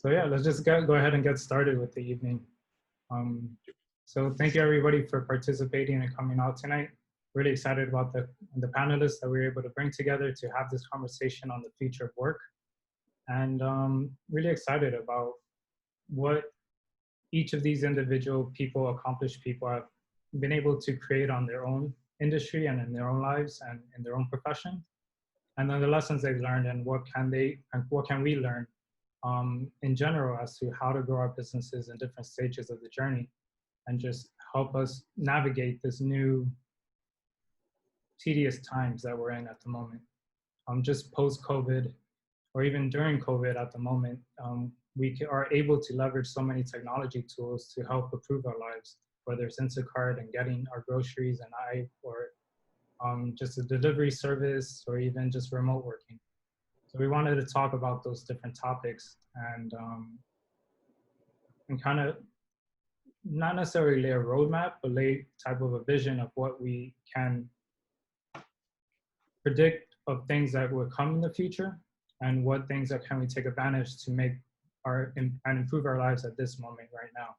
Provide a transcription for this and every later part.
So yeah, let's just go ahead and get started with the evening. So thank you everybody for participating and coming out tonight. Really excited about the panelists that we were able to bring together to have this conversation on the future of work. And really excited about what each of these individual people, accomplished people, have been able to create on their own industry and in their own lives and in their own profession. And then the lessons they've learned and what can we learn in general as to how to grow our businesses in different stages of the journey and just help us navigate this new tedious times that we're in at the moment. Just post-COVID or even during COVID at the moment, we are able to leverage so many technology tools to help improve our lives, whether it's Instacart and getting our groceries or just a delivery service or even just remote working. So we wanted to talk about those different topics and kind of not necessarily lay a roadmap, but lay type of a vision of what we can predict of things that will come in the future and what things that can we take advantage to make and improve our lives at this moment right now.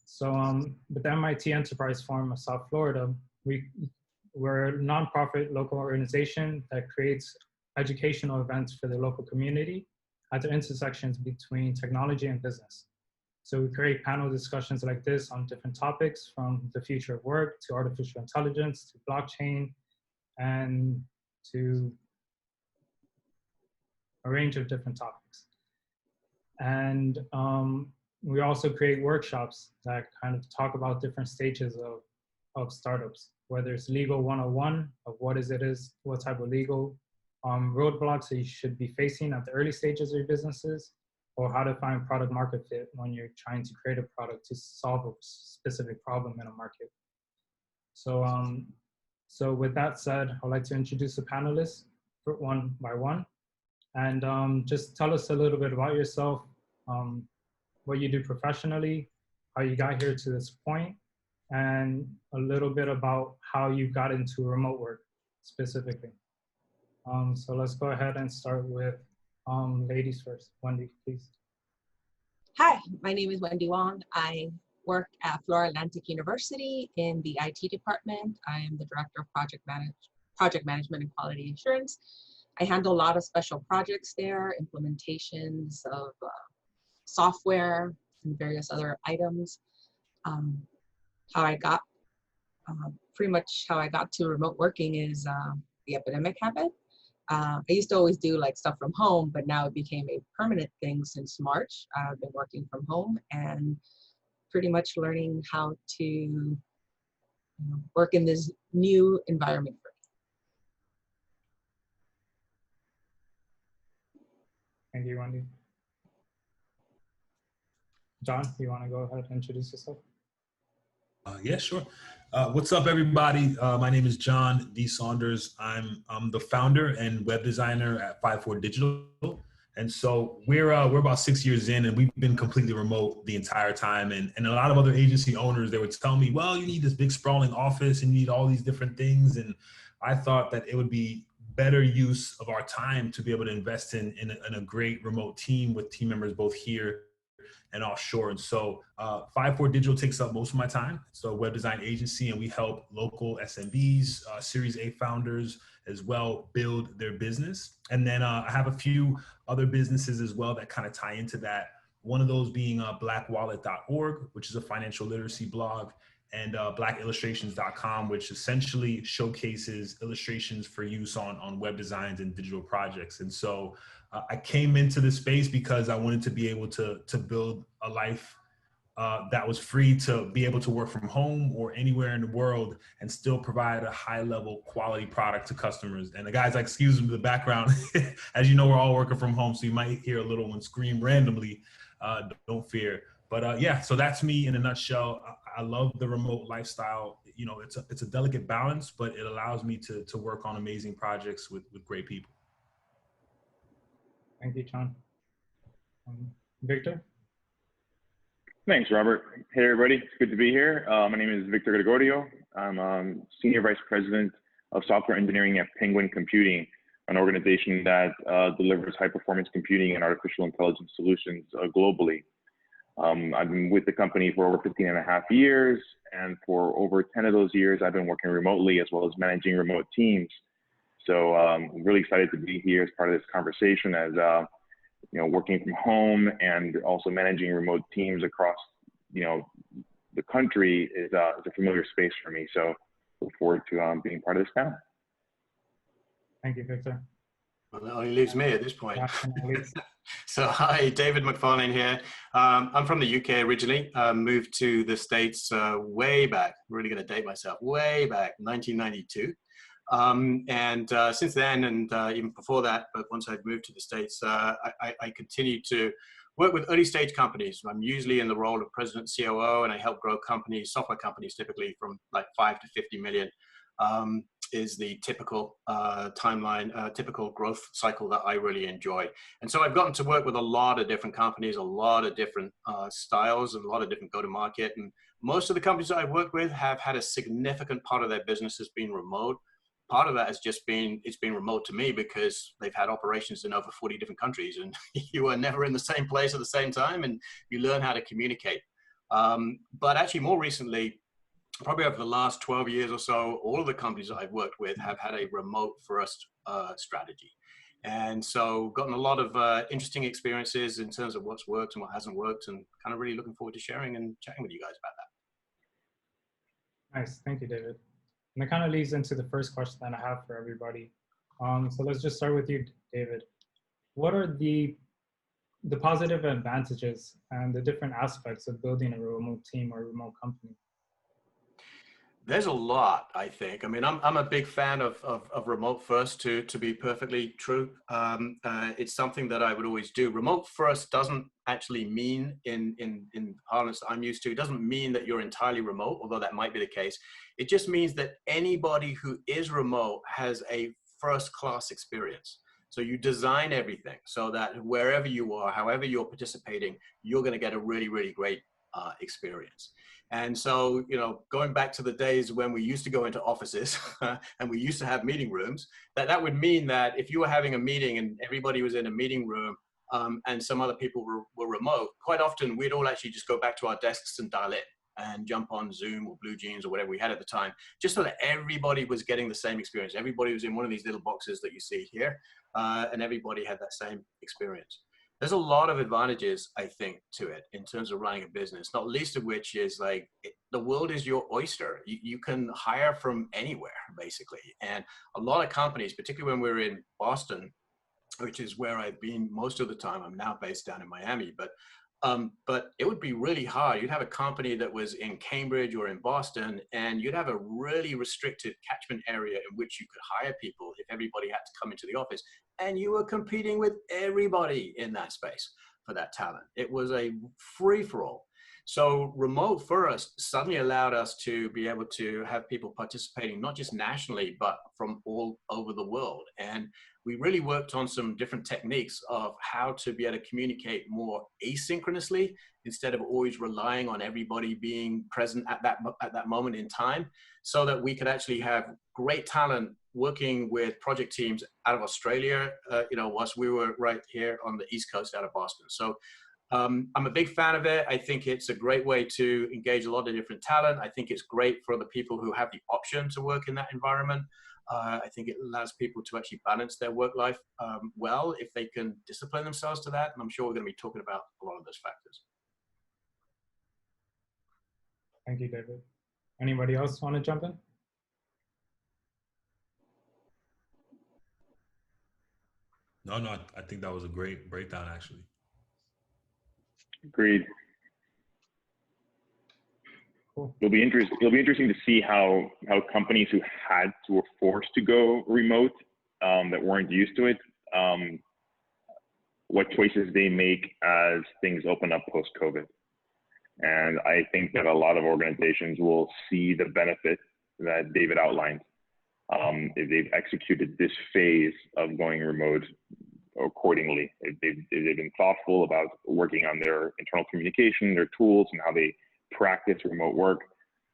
So with the MIT Enterprise Forum of South Florida, we're a nonprofit local organization that creates educational events for the local community at the intersections between technology and business. So we create panel discussions like this on different topics, from the future of work to artificial intelligence to blockchain and to a range of different topics. And we also create workshops that kind of talk about different stages of startups, whether it's legal 101 of what type of legal roadblocks that you should be facing at the early stages of your businesses, or how to find product market fit when you're trying to create a product to solve a specific problem in a market. So, so with that said, I'd like to introduce the panelists one by one, and just tell us a little bit about yourself, what you do professionally, how you got here to this point, and a little bit about how you got into remote work specifically. So let's go ahead and start with ladies first. Wendy, please. Hi, my name is Wendy Wong. I work at Florida Atlantic University in the IT department. I am the Director of Project Management and Quality Assurance. I handle a lot of special projects there, implementations of software and various other items. Pretty much how I got to remote working is the epidemic happened. I used to always do like stuff from home, but now it became a permanent thing since March. I've been working from home and pretty much learning how to work in this new environment for me. Thank you, Wendy. John, you want to go ahead and introduce yourself? Yeah, sure. What's up, everybody? My name is John D. Saunders. I'm the founder and web designer at 54 Digital. And so we're about 6 years in, and we've been completely remote the entire time. And a lot of other agency owners, they would tell me, well, you need this big sprawling office and you need all these different things. And I thought that it would be better use of our time to be able to invest in a great remote team with team members both here and offshore. And so 54 Digital takes up most of my time. So a web design agency, and we help local SMBs, Series A founders as well build their business. And then I have a few other businesses as well that kind of tie into that. One of those being blackwallet.org, which is a financial literacy blog, and blackillustrations.com, which essentially showcases illustrations for use on web designs and digital projects. And so I came into this space because I wanted to be able to build a life that was free to be able to work from home or anywhere in the world and still provide a high level quality product to customers. And the guys, excuse me, the background, as you know, we're all working from home, so you might hear a little one scream randomly, don't fear. But yeah, so that's me in a nutshell. I love the remote lifestyle. You know, it's a delicate balance, but it allows me to work on amazing projects with great people. Thank you, John. Victor? Thanks, Robert. Hey, everybody. It's good to be here. My name is Victor Gregorio. I'm Senior Vice President of Software Engineering at Penguin Computing. an organization that delivers high-performance computing and artificial intelligence solutions globally. I've been with the company for over 15 and a half years, and for over 10 of those years, I've been working remotely as well as managing remote teams. So I'm really excited to be here as part of this conversation, as you know, working from home and also managing remote teams across, you know, the country is a familiar space for me. So look forward to being part of this panel. Thank you, Victor. Well, it only leaves me at this point. Yeah, So hi, David McFarlane here. I'm from the UK originally, moved to the States way back, really going to date myself, way back, 1992. Since then, and even before that, but once I've moved to the States, I continue to work with early stage companies. I'm usually in the role of president COO, and I help grow companies, software companies, typically from like 5 to 50 million. Is the typical timeline, typical growth cycle that I really enjoy. And so I've gotten to work with a lot of different companies, a lot of different styles, and a lot of different go-to-market. And most of the companies that I've worked with have had a significant part of their business has been remote. Part of that has just been, it's been remote to me because they've had operations in over 40 different countries, and you are never in the same place at the same time, and you learn how to communicate. But actually more recently, probably over the last 12 years or so, all of the companies that I've worked with have had a remote first strategy. And so gotten a lot of interesting experiences in terms of what's worked and what hasn't worked, and kind of really looking forward to sharing and chatting with you guys about that. Nice, thank you, David. And that kind of leads into the first question that I have for everybody. So let's just start with you, David. What are the positive advantages and the different aspects of building a remote team or a remote company? There's a lot, I think. I mean, I'm a big fan of remote first, to be perfectly true. It's something that I would always do. Remote first doesn't actually mean, in the parlance that I'm used to, it doesn't mean that you're entirely remote, although that might be the case. It just means that anybody who is remote has a first-class experience. So you design everything so that wherever you are, however you're participating, you're going to get a really, really great experience. And so, you know, going back to the days when we used to go into offices and we used to have meeting rooms, that would mean that if you were having a meeting and everybody was in a meeting room and some other people were remote, quite often we'd all actually just go back to our desks and dial in and jump on Zoom or Blue Jeans or whatever we had at the time, just so that everybody was getting the same experience. Everybody was in one of these little boxes that you see here, and everybody had that same experience. There's a lot of advantages, I think, to it in terms of running a business, not least of which is like the world is your oyster. You can hire from anywhere, basically. And a lot of companies, particularly when we're in Boston, which is where I've been most of the time, I'm now based down in Miami, but it would be really hard. You'd have a company that was in Cambridge or in Boston, and you'd have a really restricted catchment area in which you could hire people if everybody had to come into the office. And you were competing with everybody in that space for that talent. It was a free-for-all. So remote first suddenly allowed us to be able to have people participating, not just nationally, but from all over the world. And we really worked on some different techniques of how to be able to communicate more asynchronously instead of always relying on everybody being present at that moment in time, so that we could actually have great talent working with project teams out of Australia, you know, whilst we were right here on the East Coast out of Boston. So I'm a big fan of it. I think it's a great way to engage a lot of different talent. I think it's great for the people who have the option to work in that environment. I think it allows people to actually balance their work life well if they can discipline themselves to that. And I'm sure we're going to be talking about a lot of those factors. Thank you, David. Anybody else want to jump in? No, I think that was a great breakdown, actually. Agreed. Cool. It'll be interesting to see how companies who had to were forced to go remote, that weren't used to it, what choices they make as things open up post-COVID. And I think that a lot of organizations will see the benefit that David outlined if they've executed this phase of going remote accordingly. If they've been thoughtful about working on their internal communication, their tools, and how they practice remote work,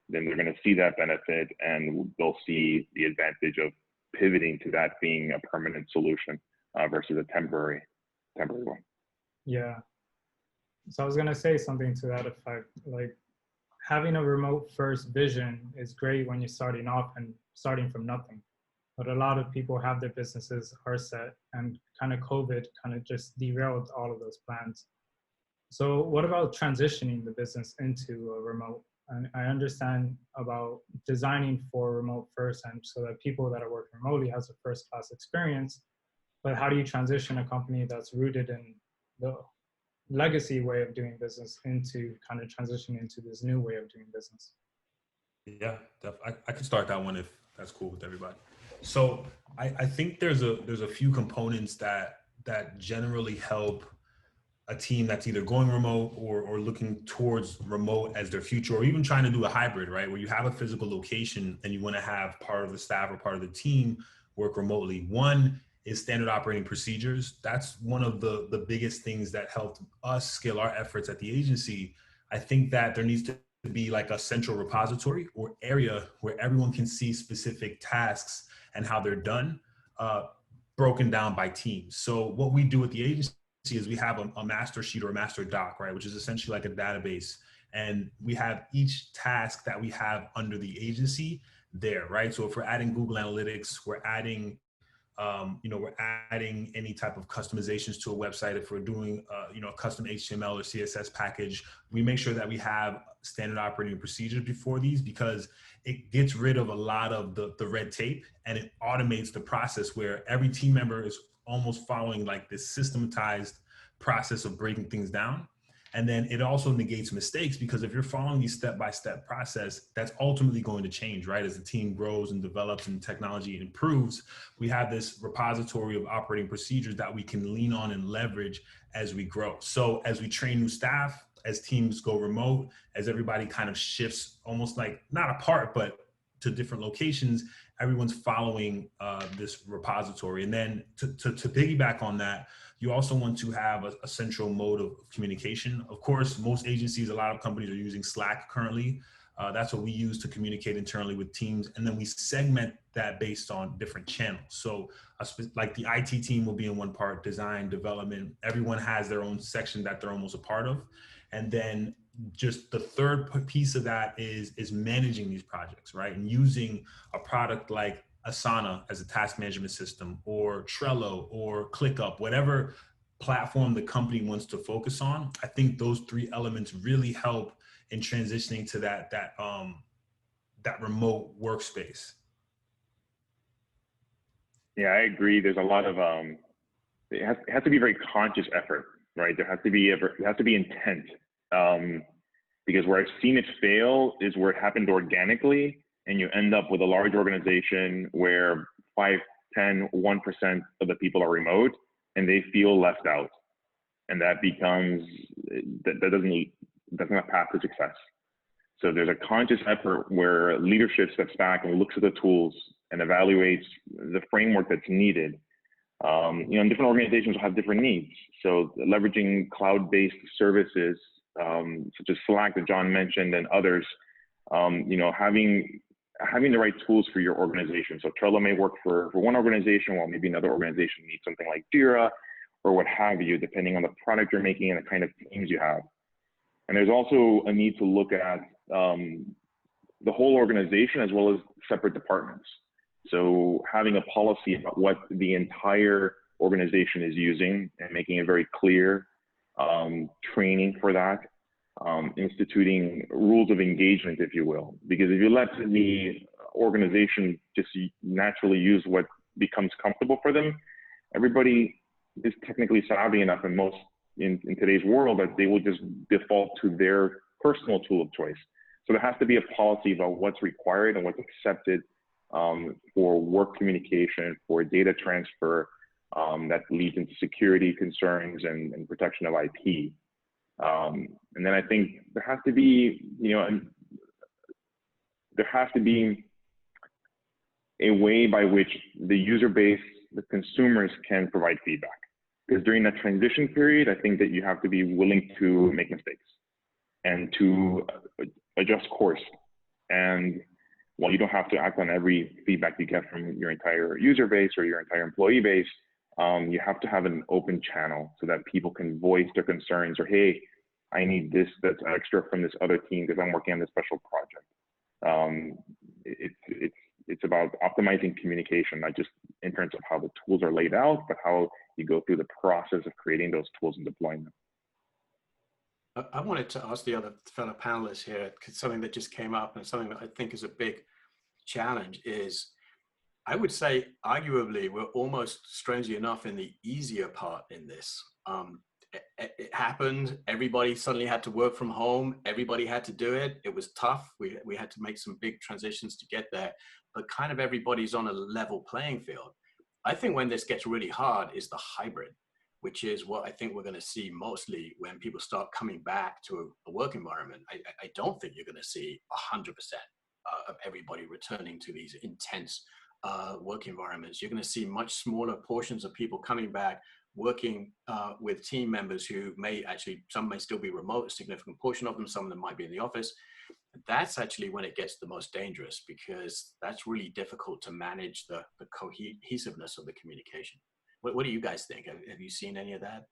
then they're going to see that benefit, and they'll see the advantage of pivoting to that being a permanent solution versus a temporary one. Yeah. So I was gonna say something to that effect. Like having a remote first vision is great when you're starting off and starting from nothing. But a lot of people have their businesses are set, and kind of COVID kind of just derailed all of those plans. So what about transitioning the business into a remote? And I understand about designing for remote first, and so that people that are working remotely has a first class experience. But how do you transition a company that's rooted in the legacy way of doing business into kind of transitioning into this new way of doing business? Yeah, I can start that one if that's cool with everybody. So I think there's a few components that generally help a team that's either going remote or looking towards remote as their future, or even trying to do a hybrid, right? Where you have a physical location and you want to have part of the staff or part of the team work remotely. One is standard operating procedures. That's one of the biggest things that helped us scale our efforts at the agency. I think that there needs to be like a central repository or area where everyone can see specific tasks and how they're done, broken down by teams. So what we do at the agency is we have a master sheet or a master doc, right? Which is essentially like a database. And we have each task that we have under the agency there, right? So if we're adding Google Analytics, we're adding we're adding any type of customizations to a website. If we're doing, a custom HTML or CSS package, we make sure that we have standard operating procedures before these, because it gets rid of a lot of the red tape, and it automates the process where every team member is almost following like this systematized process of breaking things down. And then it also negates mistakes, because if you're following these step-by-step process, that's ultimately going to change, right? As the team grows and develops and technology improves, we have this repository of operating procedures that we can lean on and leverage as we grow. So as we train new staff, as teams go remote, as everybody kind of shifts almost like not apart, but to different locations, everyone's following this repository. And then to piggyback on that, you also want to have a central mode of communication. Of course, most agencies, a lot of companies are using Slack currently. That's what we use to communicate internally with teams. And then we segment that based on different channels. So like the IT team will be in one part, design, development, everyone has their own section that they're almost a part of. And then just the third piece of that is managing these projects, right? And using a product like Asana as a task management system, or Trello, or ClickUp, whatever platform the company wants to focus on. I think those three elements really help in transitioning to that remote workspace. Yeah, I agree. There's a lot of it has to be a very conscious effort, right? There has to be intent. Because where I've seen it fail is where it happened organically, and you end up with a large organization where 5, 10, 1% of the people are remote, and they feel left out, and that becomes that's not a path to success. So there's a conscious effort where leadership steps back and looks at the tools and evaluates the framework that's needed. And different organizations will have different needs. So leveraging cloud-based services such as Slack that John mentioned and others, having the right tools for your organization. So Trello may work for one organization, while maybe another organization needs something like Jira or what have you, depending on the product you're making and the kind of teams you have. And there's also a need to look at the whole organization as well as separate departments. So having a policy about what the entire organization is using and making it very clear, training for that, instituting rules of engagement, if you will. Because if you let the organization just naturally use what becomes comfortable for them, everybody is technically savvy enough in today's world that they will just default to their personal tool of choice. So there has to be a policy about what's required and what's accepted for work communication, for data transfer that leads into security concerns and protection of IP. And then I think there has to be, a way by which the user base, the consumers, can provide feedback. Because during that transition period, I think that you have to be willing to make mistakes and to adjust course. And while you don't have to act on every feedback you get from your entire user base or your entire employee base, you have to have an open channel so that people can voice their concerns, or, hey, I need this that's extra from this other team because I'm working on this special project. It's about optimizing communication, not just in terms of how the tools are laid out, but how you go through the process of creating those tools and deploying them. I wanted to ask the other fellow panelists here, because something that just came up and something that I think is a big challenge is, I would say arguably we're almost, strangely enough, in the easier part in this. It happened, everybody suddenly had to work from home, everybody had to do it. It was tough. We had to make some big transitions to get there, but kind of everybody's on a level playing field. I think when this gets really hard is the hybrid, which is what I think we're going to see mostly when people start coming back to a work environment. I don't think you're going to see 100% of everybody returning to these intense work environments. You're going to see much smaller portions of people coming back, working with team members who may actually, some may still be remote, a significant portion of them, some of them might be in the office. That's actually when it gets the most dangerous, because that's really difficult to manage the cohesiveness of the communication. What do you guys think? Have you seen any of that?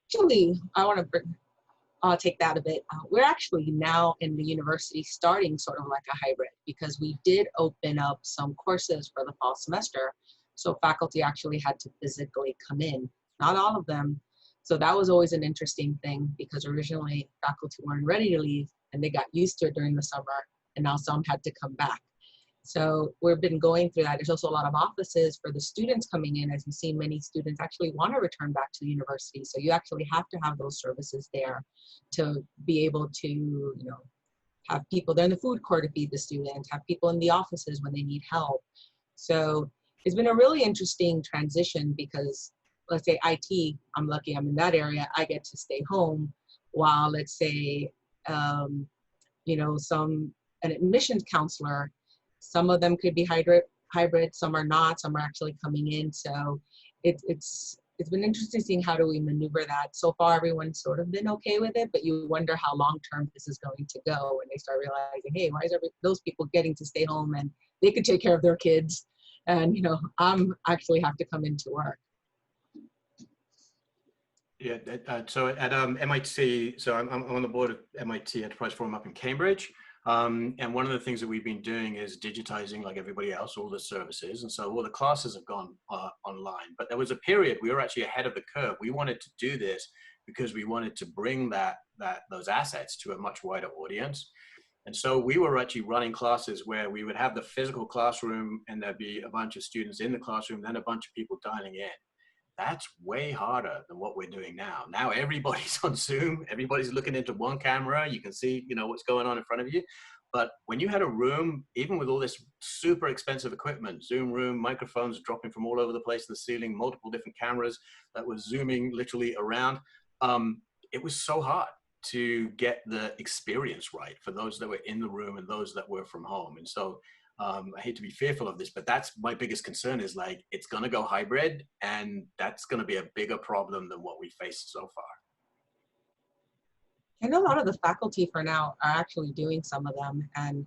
Actually, I want to take that a bit. We're actually now in the university starting sort of like a hybrid, because we did open up some courses for the fall semester. So faculty actually had to physically come in, not all of them. So that was always an interesting thing, because originally faculty weren't ready to leave and they got used to it during the summer, and now some had to come back. So we've been going through that. There's also a lot of offices for the students coming in. As you see, many students actually want to return back to the university. So you actually have to have those services there to be able to, you know, have people there in the food court to feed the students, have people in the offices when they need help. So it's been a really interesting transition, because let's say IT, I'm lucky I'm in that area, I get to stay home, while let's say, you know, an admissions counselor, some of them could be hybrid, some are not, some are actually coming in. So it's been interesting seeing how do we maneuver that. So far, everyone's sort of been okay with it, but you wonder how long-term this is going to go when they start realizing, hey, why is those people getting to stay home and they could take care of their kids? And, you know, I'm actually have to come into work. Yeah, so at MIT, so I'm on the board of MIT Enterprise Forum up in Cambridge. And one of the things that we've been doing is digitizing, like everybody else, all the services. And so all the classes have gone online. But there was a period we were actually ahead of the curve. We wanted to do this because we wanted to bring those assets to a much wider audience. And so we were actually running classes where we would have the physical classroom and there'd be a bunch of students in the classroom, then a bunch of people dialing in. That's way harder than what we're doing now. Now everybody's on Zoom, everybody's looking into one camera, you can see, you know, what's going on in front of you. But when you had a room, even with all this super expensive equipment, Zoom room, microphones dropping from all over the place to the ceiling, multiple different cameras that were zooming literally around, it was so hard to get the experience right for those that were in the room and those that were from home. And so I hate to be fearful of this, but that's my biggest concern, is like, it's going to go hybrid, and that's going to be a bigger problem than what we faced so far. I know a lot of the faculty for now are actually doing some of them, and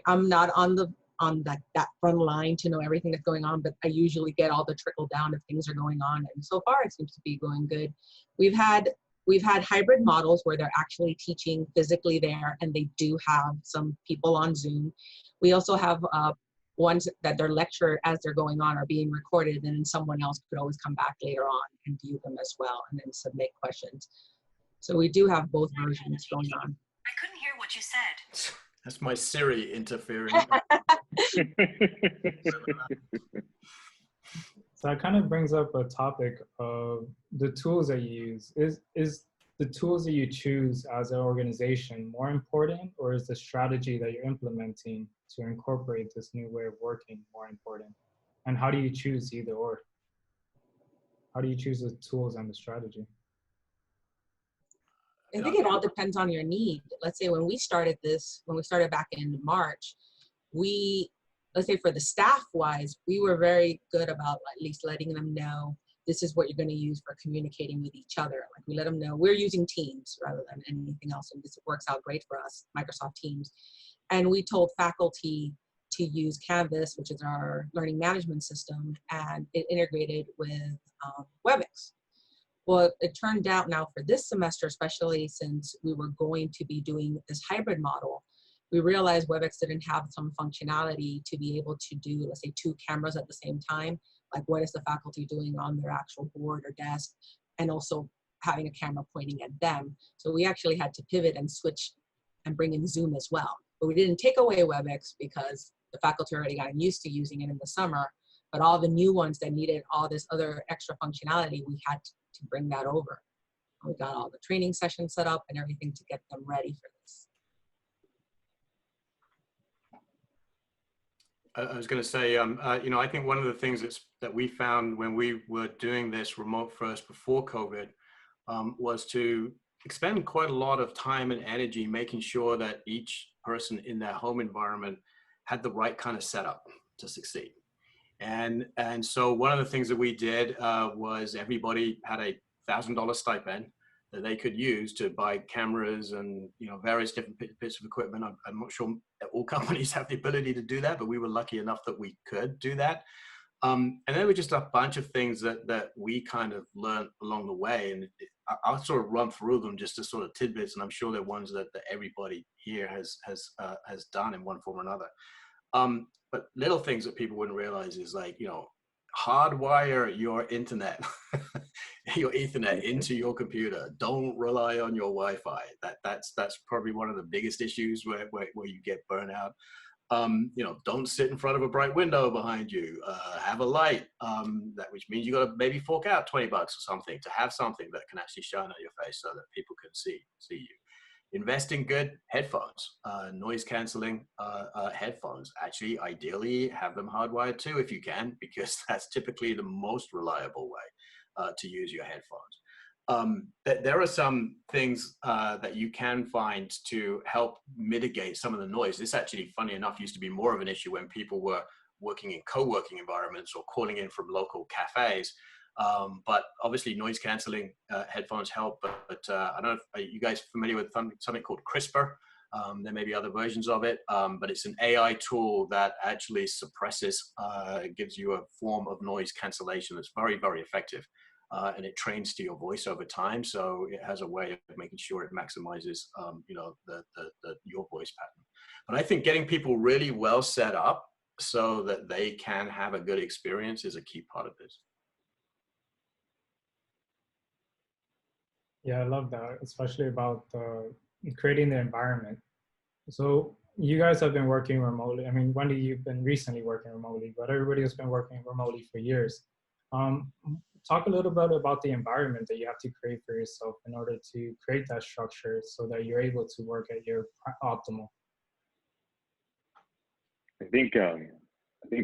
I'm not on that front line to know everything that's going on, but I usually get all the trickle down if things are going on, and so far it seems to be going good. We've had hybrid models where they're actually teaching physically there, and they do have some people on Zoom. We also have ones that their lecture as they're going on are being recorded, and then someone else could always come back later on and view them as well, and then submit questions. So we do have both versions going on. I couldn't hear what you said. That's my Siri interfering. So that kind of brings up a topic of the tools that you use. Is the tools that you choose as an organization more important, or is the strategy that you're implementing to incorporate this new way of working more important? And how do you choose either or? How do you choose the tools and the strategy? I think it all depends on your need. Let's say when we started back in March, let's say for the staff wise, we were very good about at least letting them know this is what you're going to use for communicating with each other. Like, we let them know we're using Teams rather than anything else, and this works out great for us, Microsoft Teams. And we told faculty to use Canvas, which is our learning management system, and it integrated with WebEx. Well, it turned out now for this semester, especially since we were going to be doing this hybrid model, we realized WebEx didn't have some functionality to be able to do, let's say, 2 cameras at the same time. Like, what is the faculty doing on their actual board or desk, and also having a camera pointing at them. So we actually had to pivot and switch and bring in Zoom as well. But we didn't take away WebEx because the faculty already got used to using it in the summer. But all the new ones that needed all this other extra functionality, we had to bring that over. We got all the training sessions set up and everything to get them ready for this. I was going to say, you know, I think one of the things that we found when we were doing this remote first before COVID was to expend quite a lot of time and energy making sure that each person in their home environment had the right kind of setup to succeed. And so one of the things that we did was everybody had a $1,000 stipend that they could use to buy cameras and, you know, various different bits of equipment. I'm not sure all companies have the ability to do that, but we were lucky enough that we could do that. And there were just a bunch of things that we kind of learned along the way. And I'll sort of run through them just as sort of tidbits, and I'm sure they're ones that everybody here has done in one form or another. But little things that people wouldn't realize is, like, you know, hardwire your internet, your Ethernet into your computer. Don't rely on your Wi-Fi. That's probably one of the biggest issues where you get burnout. You know, don't sit in front of a bright window behind you. Have a light, which means you got to maybe fork out $20 or something to have something that can actually shine at your face so that people can see you. Invest in good headphones, noise canceling headphones. Actually, ideally, have them hardwired too if you can, because that's typically the most reliable way to use your headphones. There are some things that you can find to help mitigate some of the noise. This actually, funny enough, used to be more of an issue when people were working in co-working environments or calling in from local cafes. But obviously noise canceling headphones help, but I don't know if are you guys familiar with something called CRISPR. There may be other versions of it, but it's an AI tool that actually suppresses, gives you a form of noise cancellation that's very, very effective. And it trains to your voice over time. So it has a way of making sure it maximizes, you know, your voice pattern. But I think getting people really well set up so that they can have a good experience is a key part of this. Yeah, I love that, especially about creating the environment. So you guys have been working remotely. I mean, Wendy, you've been recently working remotely, but everybody has been working remotely for years. Talk a little bit about the environment that you have to create for yourself in order to create that structure so that you're able to work at your optimal. I think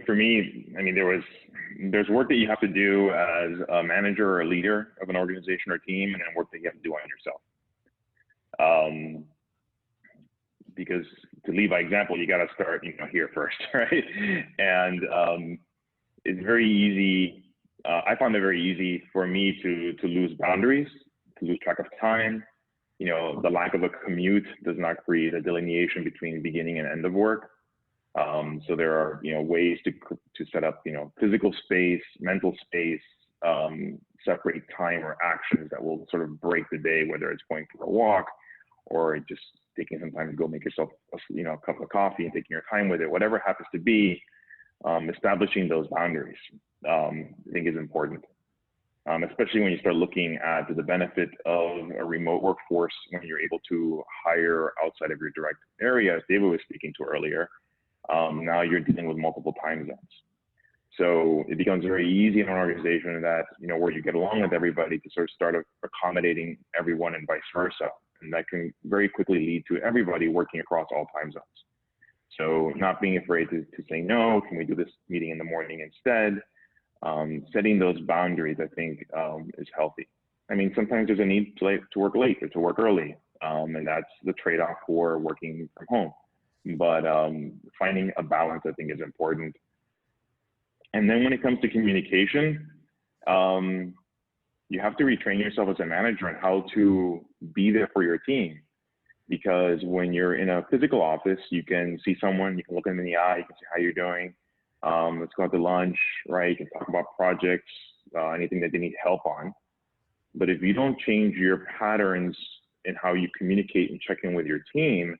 for me, I mean, there's work that you have to do as a manager or a leader of an organization or team, and then work that you have to do on yourself. Because to lead by example, you got to start, you know, here first, right? And it's very easy. I found it very easy for me to lose boundaries, to lose track of time. You know, the lack of a commute does not create a delineation between beginning and end of work. So there are, you know, ways to set up, you know, physical space, mental space, separate time or actions that will sort of break the day, whether it's going for a walk or just taking some time to go make yourself, you know, a cup of coffee and taking your time with it, whatever it happens to be. Establishing those boundaries, I think, is important, especially when you start looking at the benefit of a remote workforce when you're able to hire outside of your direct area, as David was speaking to earlier. Now you're dealing with multiple time zones. So it becomes very easy in an organization that, you know, where you get along with everybody to sort of start accommodating everyone and vice versa. And that can very quickly lead to everybody working across all time zones. So not being afraid to say, no, can we do this meeting in the morning instead? Setting those boundaries, I think, is healthy. I mean, sometimes there's a need to work late or to work early, and that's the trade-off for working from home. But finding a balance, I think, is important. And then when it comes to communication, you have to retrain yourself as a manager on how to be there for your team. Because when you're in a physical office, you can see someone, you can look them in the eye, you can see how you're doing. Let's go out to lunch, right? You can talk about projects, anything that they need help on. But if you don't change your patterns in how you communicate and check in with your team,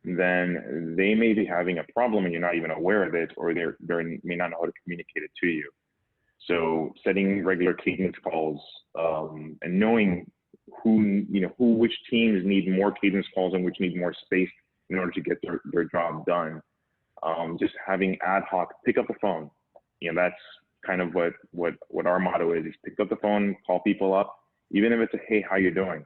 then they may be having a problem and you're not even aware of it, or they may not know how to communicate it to you. So setting regular cadence calls, and knowing which teams need more cadence calls and which need more space in order to get their job done. Just having ad hoc, pick up the phone. That's kind of what our motto is pick up the phone, call people up, even if it's a, hey, how you doing?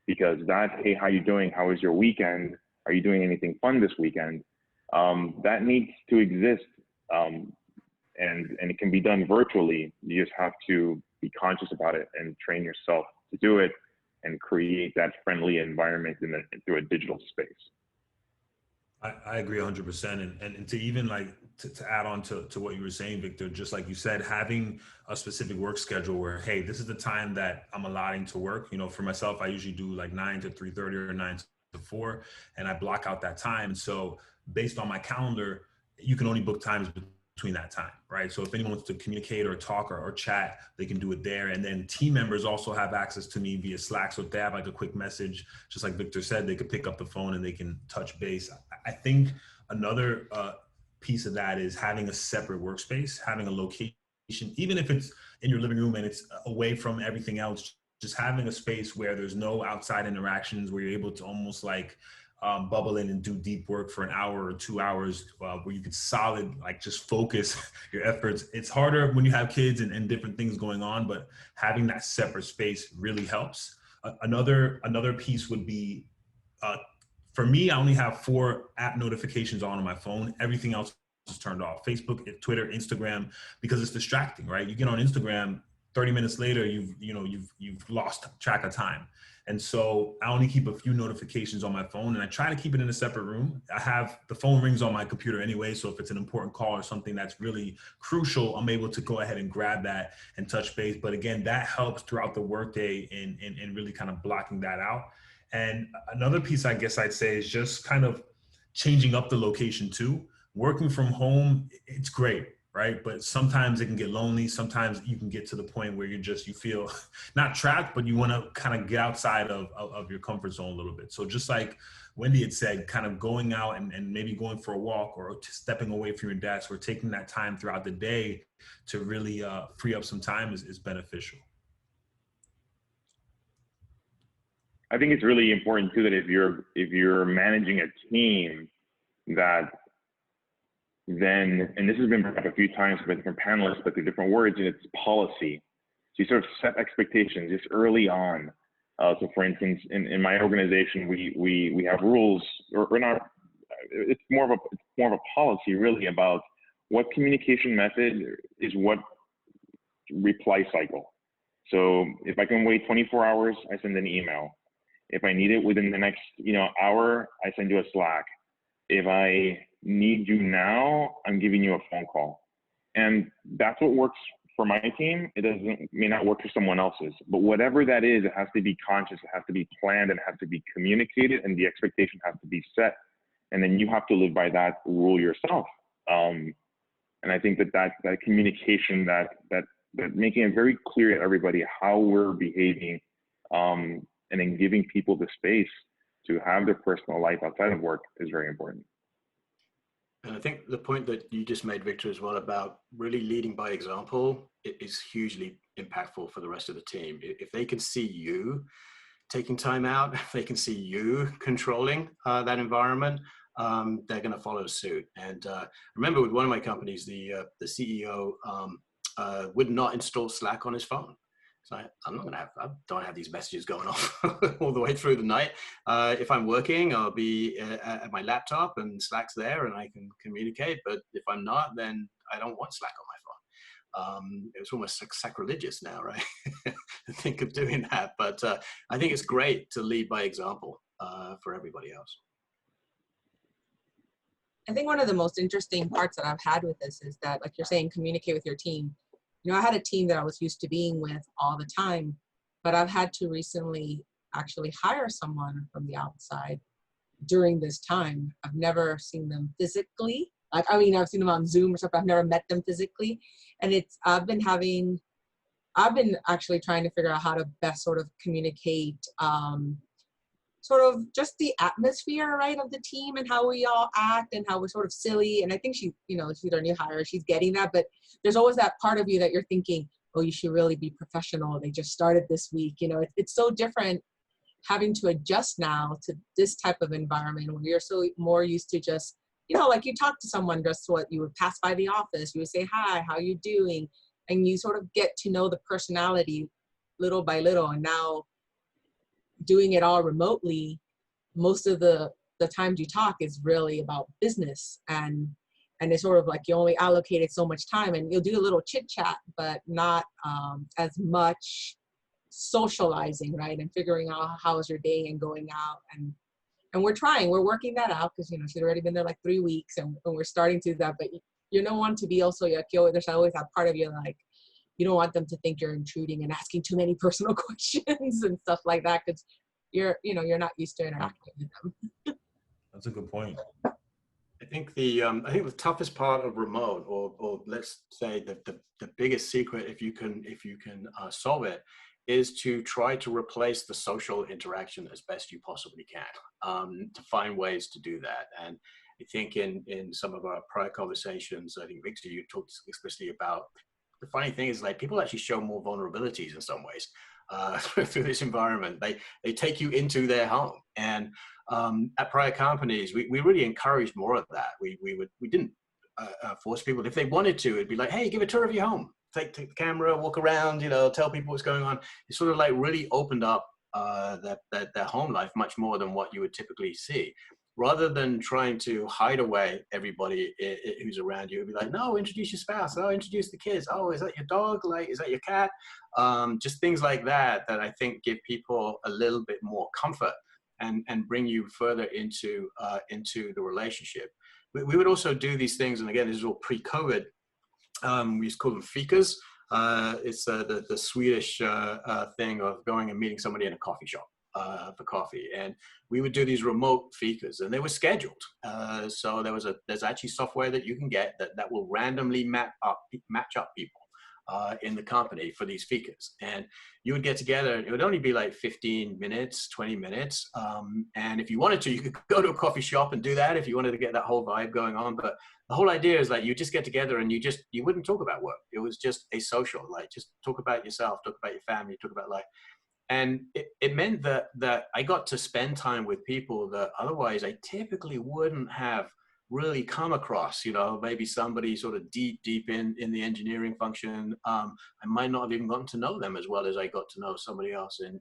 Because that, hey, how you doing? How was your weekend? Are you doing anything fun this weekend? That needs to exist. And it can be done virtually. You just have to be conscious about it and train yourself to do it and create that friendly environment through a digital space. I agree 100%. And to even to add on to what you were saying, Victor, just like you said, having a specific work schedule where, hey, this is the time that I'm allotting to work. For myself, I usually do like 9 to 3:30 or 9 to 4, and I block out that time. And so based on my calendar, you can only book times between that time, right? So if anyone wants to communicate or talk or chat, they can do it there. And then team members also have access to me via Slack. So if they have like a quick message, just like Victor said, they could pick up the phone and they can touch base. I think another piece of that is having a separate workspace, having a location, even if it's in your living room and it's away from everything else, just having a space where there's no outside interactions, where you're able to almost bubble in and do deep work for an hour or 2 hours, where you could just focus your efforts. It's harder when you have kids and different things going on, but having that separate space really helps. Another piece would be, for me, I only have 4 app notifications on my phone. Everything else is turned off. Facebook, Twitter, Instagram, because it's distracting, right? You get on Instagram, 30 minutes later, you've lost track of time. And so I only keep a few notifications on my phone, and I try to keep it in a separate room. The phone rings on my computer anyway. So if it's an important call or something that's really crucial, I'm able to go ahead and grab that and touch base. But again, that helps throughout the workday in really kind of blocking that out. And another piece I guess I'd say is just kind of changing up the location too. Working from home, it's great, right? But sometimes it can get lonely. Sometimes you can get to the point where you feel not trapped, but you want to kind of get outside of your comfort zone a little bit. So just like Wendy had said, kind of going out and maybe going for a walk or stepping away from your desk or taking that time throughout the day to really free up some time is beneficial. I think it's really important too that if you're managing a team, that then, and this has been brought up a few times by different panelists, but through different words, and it's policy. So you sort of set expectations just early on. So for instance, in my organization, we have rules, or not, it's more of a policy really about what communication method is what reply cycle. So if I can wait 24 hours, I send an email. If I need it within the next hour, I send you a Slack. If I need you now, I'm giving you a phone call. And that's what works for my team. It may not work for someone else's, but whatever that is, it has to be conscious, it has to be planned, and it has to be communicated, and the expectation has to be set. And then you have to live by that rule yourself. And I think that communication, that making it very clear to everybody how we're behaving, and then giving people the space to have their personal life outside of work is very important. And I think the point that you just made, Victor, as well, about really leading by example, it is hugely impactful for the rest of the team. If they can see you taking time out, if they can see you controlling that environment, they're going to follow suit. And I remember with one of my companies, the CEO would not install Slack on his phone. So I don't have these messages going off all the way through the night. If I'm working, I'll be at my laptop and Slack's there and I can communicate. But if I'm not, then I don't want Slack on my phone. It's almost sacrilegious now, right? to think of doing that. But I think it's great to lead by example for everybody else. I think one of the most interesting parts that I've had with this is that, like you're saying, communicate with your team. I had a team that I was used to being with all the time, but I've had to recently actually hire someone from the outside during this time. I've never seen them physically. Like, I mean, I've seen them on Zoom or something. I've never met them physically. And I've been actually trying to figure out how to best sort of communicate sort of just the atmosphere, right, of the team and how we all act and how we're sort of silly. And I think she's our new hire, she's getting that, but there's always that part of you that you're thinking, oh, you should really be professional. They just started this week. It's so different having to adjust now to this type of environment where you're so more used to just, like you talk to someone, just what you would pass by the office, you would say, hi, how you doing? And you sort of get to know the personality little by little. And now doing it all remotely, most of the times you talk is really about business, and it's sort of like you only allocated so much time, and you'll do a little chit chat, but not as much socializing, right? And figuring out how is your day and going out, and we're working that out, because she's already been there like 3 weeks, and we're starting to do that. But you don't want to be also there's always that part of you, like, you don't want them to think you're intruding and asking too many personal questions and stuff like that, because you're not used to interacting with them. That's a good point. I think the toughest part of remote, or let's say the biggest secret, if you can solve it, is to try to replace the social interaction as best you possibly can, to find ways to do that. And I think in some of our prior conversations, I think, Victor, you talked explicitly about the funny thing is, like, people actually show more vulnerabilities in some ways through this environment. They take you into their home. And at prior companies, we really encouraged more of that. We didn't force people. If they wanted to, it'd be like, hey, give a tour of your home. Take the camera, walk around, tell people what's going on. It sort of like really opened up their home life much more than what you would typically see. Rather than trying to hide away everybody who's around you, it'd be like, no, introduce your spouse. Oh, introduce the kids. Oh, is that your dog? Like, is that your cat? Just things like that I think give people a little bit more comfort and bring you further into the relationship. We would also do these things, and again, this is all pre-COVID. We used to call them fikas. It's the Swedish thing of going and meeting somebody in a coffee shop for coffee, and we would do these remote fikas, and they were scheduled. So there's actually software that you can get that will randomly match up people in the company for these fikas, and you would get together. It would only be like 15 minutes, 20 minutes, and if you wanted to, you could go to a coffee shop and do that if you wanted to get that whole vibe going on. But the whole idea is that you just get together and you wouldn't talk about work. It was just a social, like, just talk about yourself, talk about your family, talk about life. And it meant that I got to spend time with people that otherwise I typically wouldn't have really come across. Maybe somebody sort of deep in the engineering function. I might not have even gotten to know them as well as I got to know somebody else in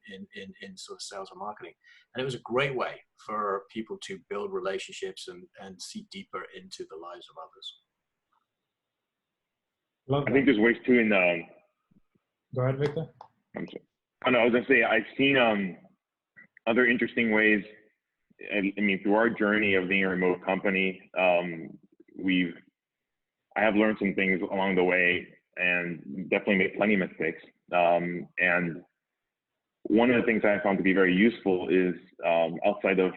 sort of sales and marketing. And it was a great way for people to build relationships and see deeper into the lives of others. I think there's ways too in Go ahead, Victor. I'm sorry. I was gonna say, I've seen other interesting ways. I mean, through our journey of being a remote company, I have learned some things along the way, and definitely made plenty of mistakes. And one of the things I found to be very useful is, outside of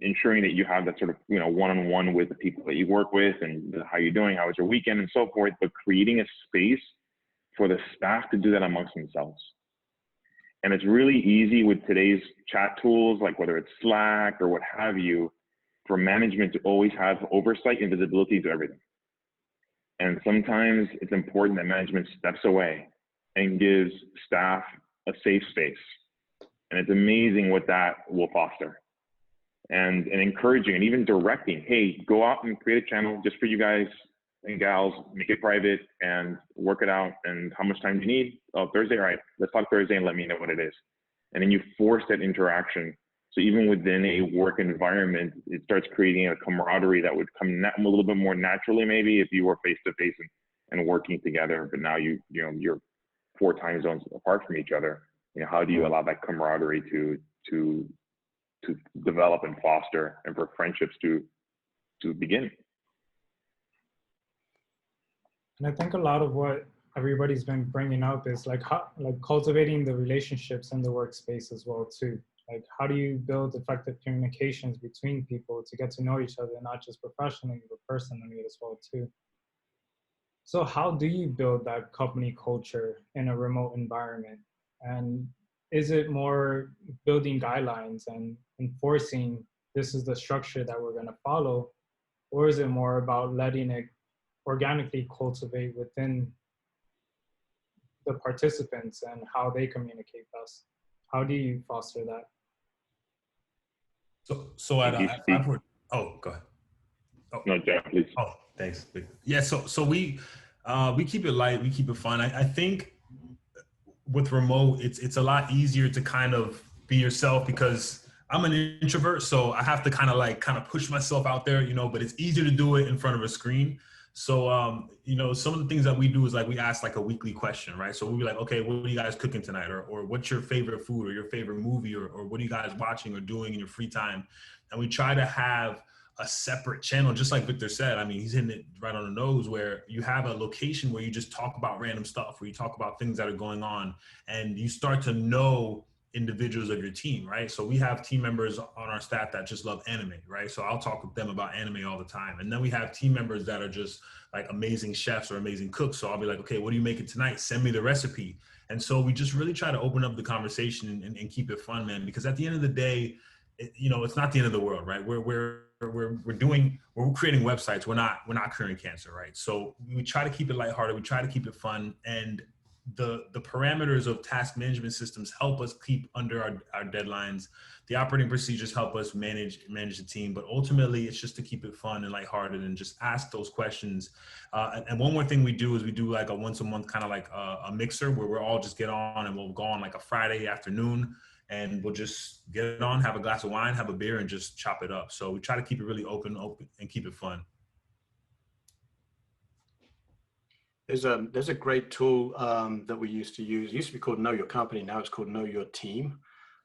ensuring that you have that sort of one-on-one with the people that you work with, and how you're doing, how was your weekend, and so forth, but creating a space for the staff to do that amongst themselves. And it's really easy with today's chat tools, like whether it's Slack or what have you, for management to always have oversight and visibility to everything. And sometimes it's important that management steps away and gives staff a safe space. And it's amazing what that will foster. And encouraging and even directing, hey, go out and create a channel just for you guys and gals, make it private and work it out. And how much time do you need? Oh, Thursday, all right, let's talk Thursday and let me know what it is. And then you force that interaction. So even within a work environment, it starts creating a camaraderie that would come a little bit more naturally, maybe if you were face to face and working together. But now you're 4 time zones apart from each other. How do you allow that camaraderie to develop and foster, and for friendships to begin? And I think a lot of what everybody's been bringing up is like cultivating the relationships in the workspace as well too. Like, how do you build effective communications between people to get to know each other, not just professionally, but personally as well too? So how do you build that company culture in a remote environment? And is it more building guidelines and enforcing this is the structure that we're going to follow? Or is it more about letting it organically cultivate within the participants and how they communicate best? How do you foster that? So at oh, go ahead. Oh. No, Jeff, please. Oh, thanks. Yeah, so we keep it light, we keep it fun. I think with remote, it's a lot easier to kind of be yourself because I'm an introvert, so I have to kind of push myself out there, but it's easier to do it in front of a screen. So, some of the things that we do is like we ask like a weekly question, right? So we'll be like, okay, what are you guys cooking tonight? Or what's your favorite food or your favorite movie or what are you guys watching or doing in your free time? And we try to have a separate channel, just like Victor said. I mean, he's hitting it right on the nose, where you have a location where you just talk about random stuff, where you talk about things that are going on and you start to know individuals of your team, right? So we have team members on our staff that just love anime, right? So I'll talk with them about anime all the time. And then we have team members that are just like amazing chefs or amazing cooks. So I'll be like, okay, what are you making tonight? Send me the recipe. And so we just really try to open up the conversation and keep it fun, man, because at the end of the day, it's not the end of the world, right? We're creating websites. We're not curing cancer, right? So we try to keep it lighthearted. We try to keep it fun. And the parameters of task management systems help us keep under our deadlines. The operating procedures help us manage the team, but ultimately it's just to keep it fun and lighthearted and just ask those questions. And one more thing we do is we do like a once a month kind of like a mixer where we're all just get on and we'll go on like a Friday afternoon and we'll just get on, have a glass of wine, have a beer and just chop it up. So we try to keep it really open and keep it fun. There's a great tool that we used to use. It used to be called Know Your Company. Now it's called Know Your Team.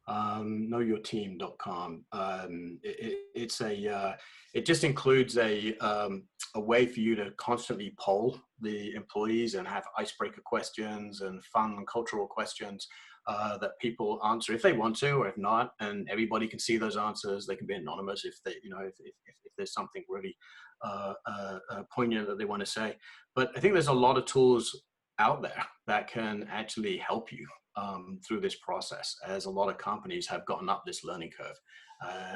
Knowyourteam.com. It just includes a way for you to constantly poll the employees and have icebreaker questions and fun cultural questions that people answer if they want to or if not, and everybody can see those answers. They can be anonymous if they, if there's something really poignant that they want to say. But I think there's a lot of tools out there that can actually help you through this process, as a lot of companies have gotten up this learning curve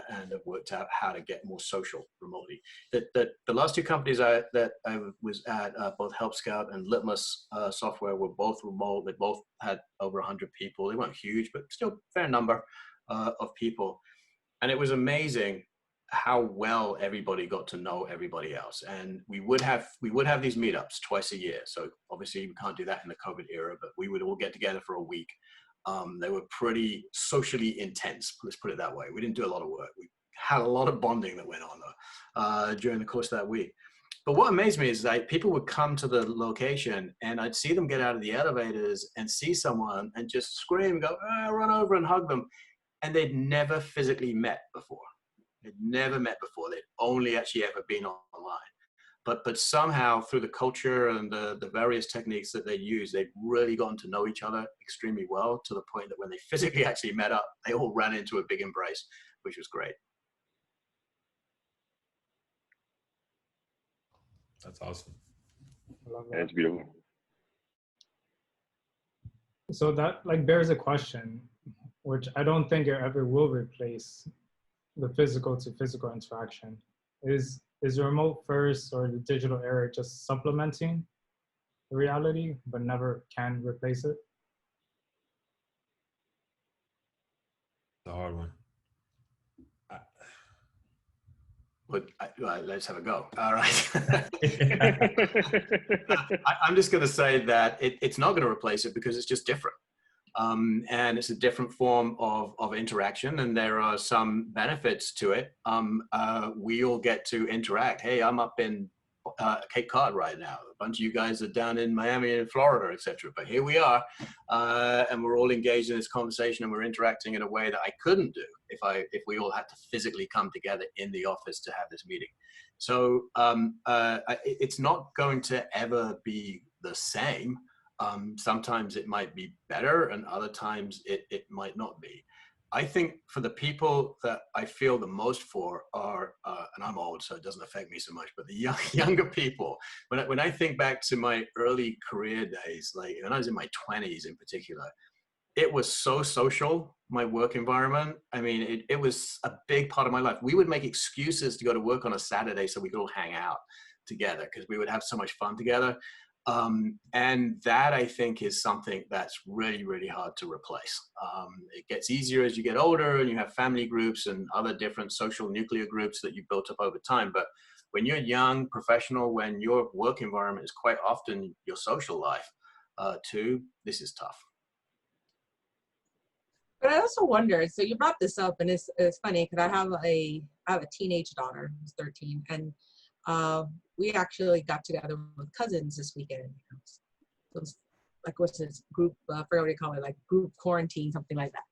and have worked out how to get more social remotely. The last two companies that I was at, both Help Scout and Litmus Software, were both remote. They both had over 100 people. They weren't huge, but still a fair number of people. And it was amazing how well everybody got to know everybody else. And we would have these meetups twice a year. So obviously we can't do that in the COVID era, but we would all get together for a week. They were pretty socially intense, let's put it that way. We didn't do a lot of work. We had a lot of bonding that went on during the course of that week. But what amazed me is that people would come to the location and I'd see them get out of the elevators and see someone and just scream, go, run over and hug them. And they'd never physically met before. They'd never met before. They'd only actually ever been online. But somehow through the culture and the various techniques that they use, they've really gotten to know each other extremely well, to the point that when they physically actually met up, they all ran into a big embrace, which was great. That's awesome. That's beautiful. So that bears a question, which I don't think it ever will replace the physical to physical interaction. Is remote first or the digital era just supplementing the reality, but never can replace it? The hard one. Let's have a go. All right. I'm just going to say that it's not going to replace it because it's just different. And it's a different form of interaction, and there are some benefits to it. We all get to interact. Hey, I'm up in Cape Cod right now. A bunch of you guys are down in Miami and Florida, etc. But here we are, and we're all engaged in this conversation, and we're interacting in a way that I couldn't do if we all had to physically come together in the office to have this meeting. So it's not going to ever be the same. Sometimes it might be better and other times it might not be. I think for the people that I feel the most for are, and I'm old, so it doesn't affect me so much, but the younger people. When I think back to my early career days, like when I was in my 20s in particular, it was so social, my work environment. I mean, it was a big part of my life. We would make excuses to go to work on a Saturday so we could all hang out together because we would have so much fun together. And that, I think, is something that's really, really hard to replace. It gets easier as you get older and you have family groups and other different social nuclear groups that you've built up over time. But when you're young, professional, when your work environment is quite often your social life too, this is tough. But I also wonder, so you brought this up, and it's funny because I have a teenage daughter who's 13, and we actually got together with cousins this weekend. It was like, what's this group, I forgot what you call it, like group quarantine, something like that.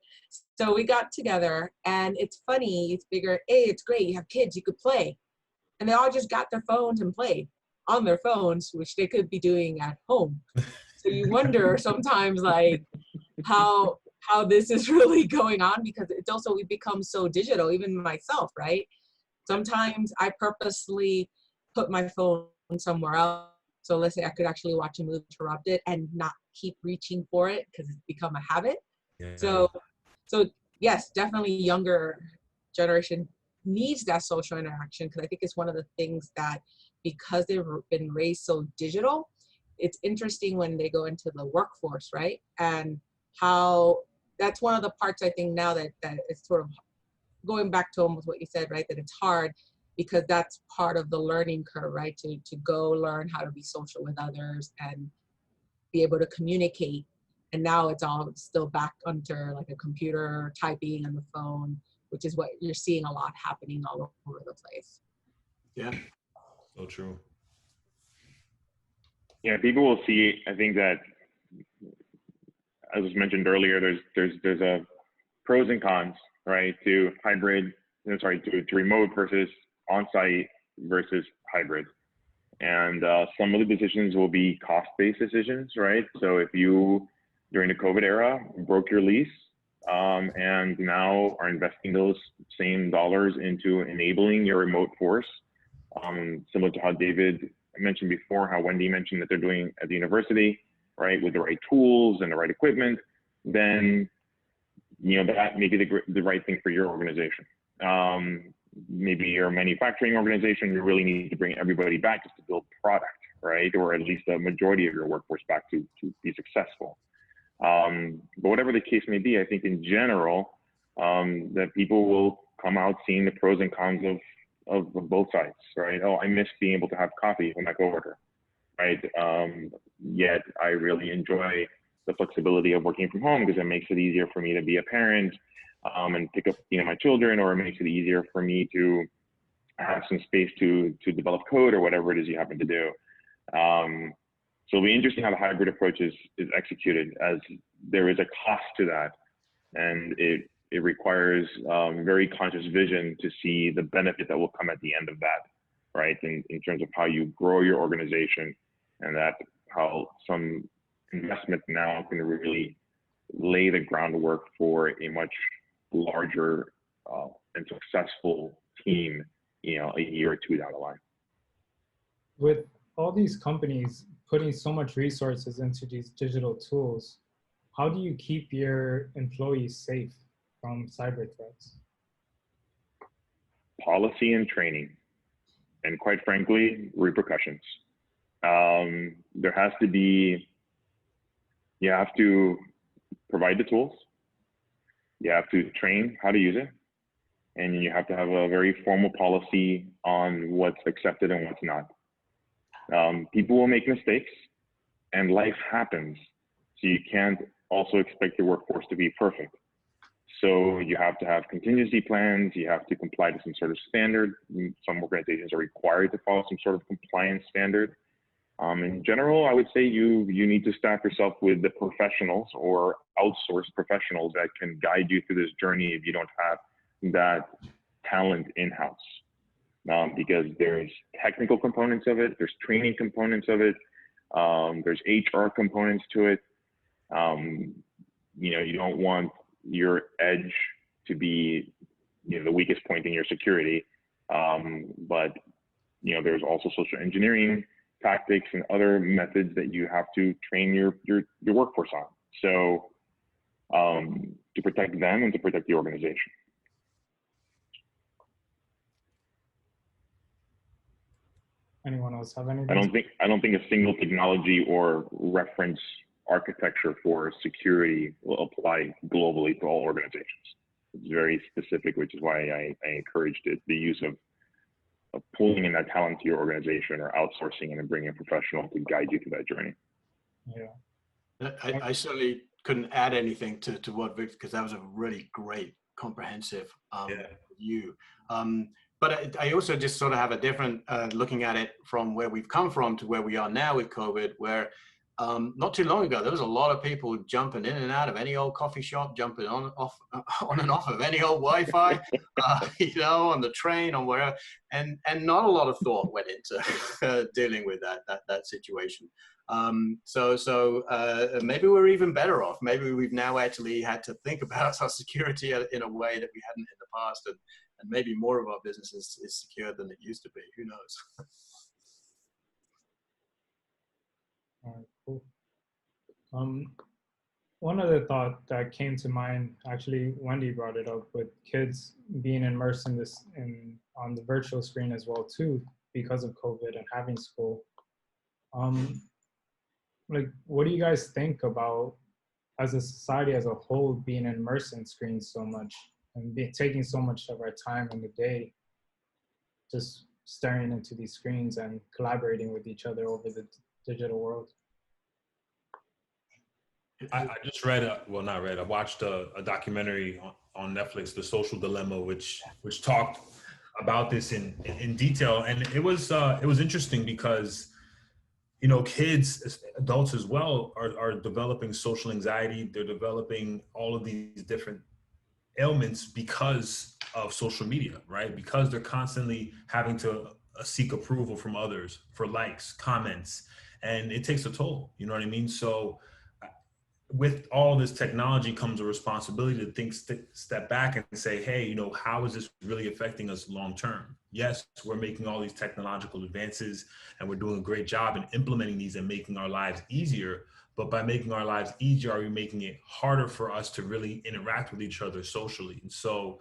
So we got together, and it's funny, you figure, hey, it's great, you have kids, you could play. And they all just got their phones and played on their phones, which they could be doing at home. So you wonder sometimes, like, how this is really going on, because it's also, we become so digital, even myself, right? Sometimes I purposely put my phone somewhere else. So let's say I could actually watch a movie interrupted and not keep reaching for it because it's become a habit. Yeah. So yes, definitely younger generation needs that social interaction, because I think it's one of the things that, because they've been raised so digital, it's interesting when they go into the workforce, right? And how that's one of the parts I think now that it's sort of going back to almost what you said, right? That it's hard because that's part of the learning curve, right? To go learn how to be social with others and be able to communicate. And now it's all still back under like a computer, typing on the phone, which is what you're seeing a lot happening all over the place. Yeah. So true. Yeah, people will see, I think that, as was mentioned earlier, there's a pros and cons, right, to to remote versus on-site versus hybrid. And some of the decisions will be cost-based decisions, right? So if you, during the COVID era, broke your lease and now are investing those same dollars into enabling your remote force, similar to how David mentioned before, how Wendy mentioned that they're doing at the university, right, with the right tools and the right equipment, then that may be the right thing for your organization. Maybe your manufacturing organization, you really need to bring everybody back just to build product, right? Or at least a majority of your workforce back to be successful. But whatever the case may be, I think in general, that people will come out seeing the pros and cons of both sides, right? Oh, I miss being able to have coffee with my coworker, right? Yet I really enjoy the flexibility of working from home because it makes it easier for me to be a parent and pick up my children, or it makes it easier for me to have some space to develop code or whatever it is you happen to do. So it'll be interesting how the hybrid approach is executed, as there is a cost to that, and it requires very conscious vision to see the benefit that will come at the end of that, right? In terms of how you grow your organization, and that how some investment now can really lay the groundwork for a much larger and successful team, a year or two down the line. With all these companies putting so much resources into these digital tools, how do you keep your employees safe from cyber threats? Policy and training, and quite frankly, repercussions. There has to be, you have to provide the tools, you have to train how to use it, and you have to have a very formal policy on what's accepted and what's not. People will make mistakes, and life happens. So you can't also expect your workforce to be perfect. So you have to have contingency plans. You have to comply to some sort of standard. Some organizations are required to follow some sort of compliance standard. In general, I would say you need to staff yourself with the professionals or outsource professionals that can guide you through this journey if you don't have that talent in-house. Because there's technical components of it, there's training components of it, there's HR components to it. You don't want your edge to be, the weakest point in your security. But there's also social engineering tactics and other methods that you have to train your workforce on. So to protect them and to protect the organization. Anyone else have anything? I don't think a single technology or reference architecture for security will apply globally to all organizations. It's very specific, which is why I encouraged the use of pulling in that talent to your organization or outsourcing and bringing a professional to guide you through that journey. Yeah. I certainly couldn't add anything to what Victor, because that was a really great, comprehensive view. But I also just sort of have a different looking at it from where we've come from to where we are now with COVID, where not too long ago, there was a lot of people jumping in and out of any old coffee shop, jumping on and off of any old Wi-Fi, on the train, on wherever, and not a lot of thought went into dealing with that situation. So maybe we're even better off. Maybe we've now actually had to think about our security in a way that we hadn't in the past, and maybe more of our business is secure than it used to be. Who knows? All right, cool. One other thought that came to mind, actually, Wendy brought it up, with kids being immersed in this on the virtual screen as well too, because of COVID and having school. Like, what do you guys think about, as a society as a whole, being immersed in screens so much and taking so much of our time in the day, just staring into these screens and collaborating with each other over the digital world? I just read, I watched a documentary on Netflix, The Social Dilemma, which talked about this in detail. And it was interesting because, kids, adults as well, are developing social anxiety. They're developing all of these different ailments because of social media, right? Because they're constantly having to seek approval from others for likes, comments, and it takes a toll, you know what I mean? So with all this technology comes a responsibility to step back and say, hey, how is this really affecting us long term? Yes, we're making all these technological advances and we're doing a great job in implementing these and making our lives easier. But by making our lives easier, are we making it harder for us to really interact with each other socially? And so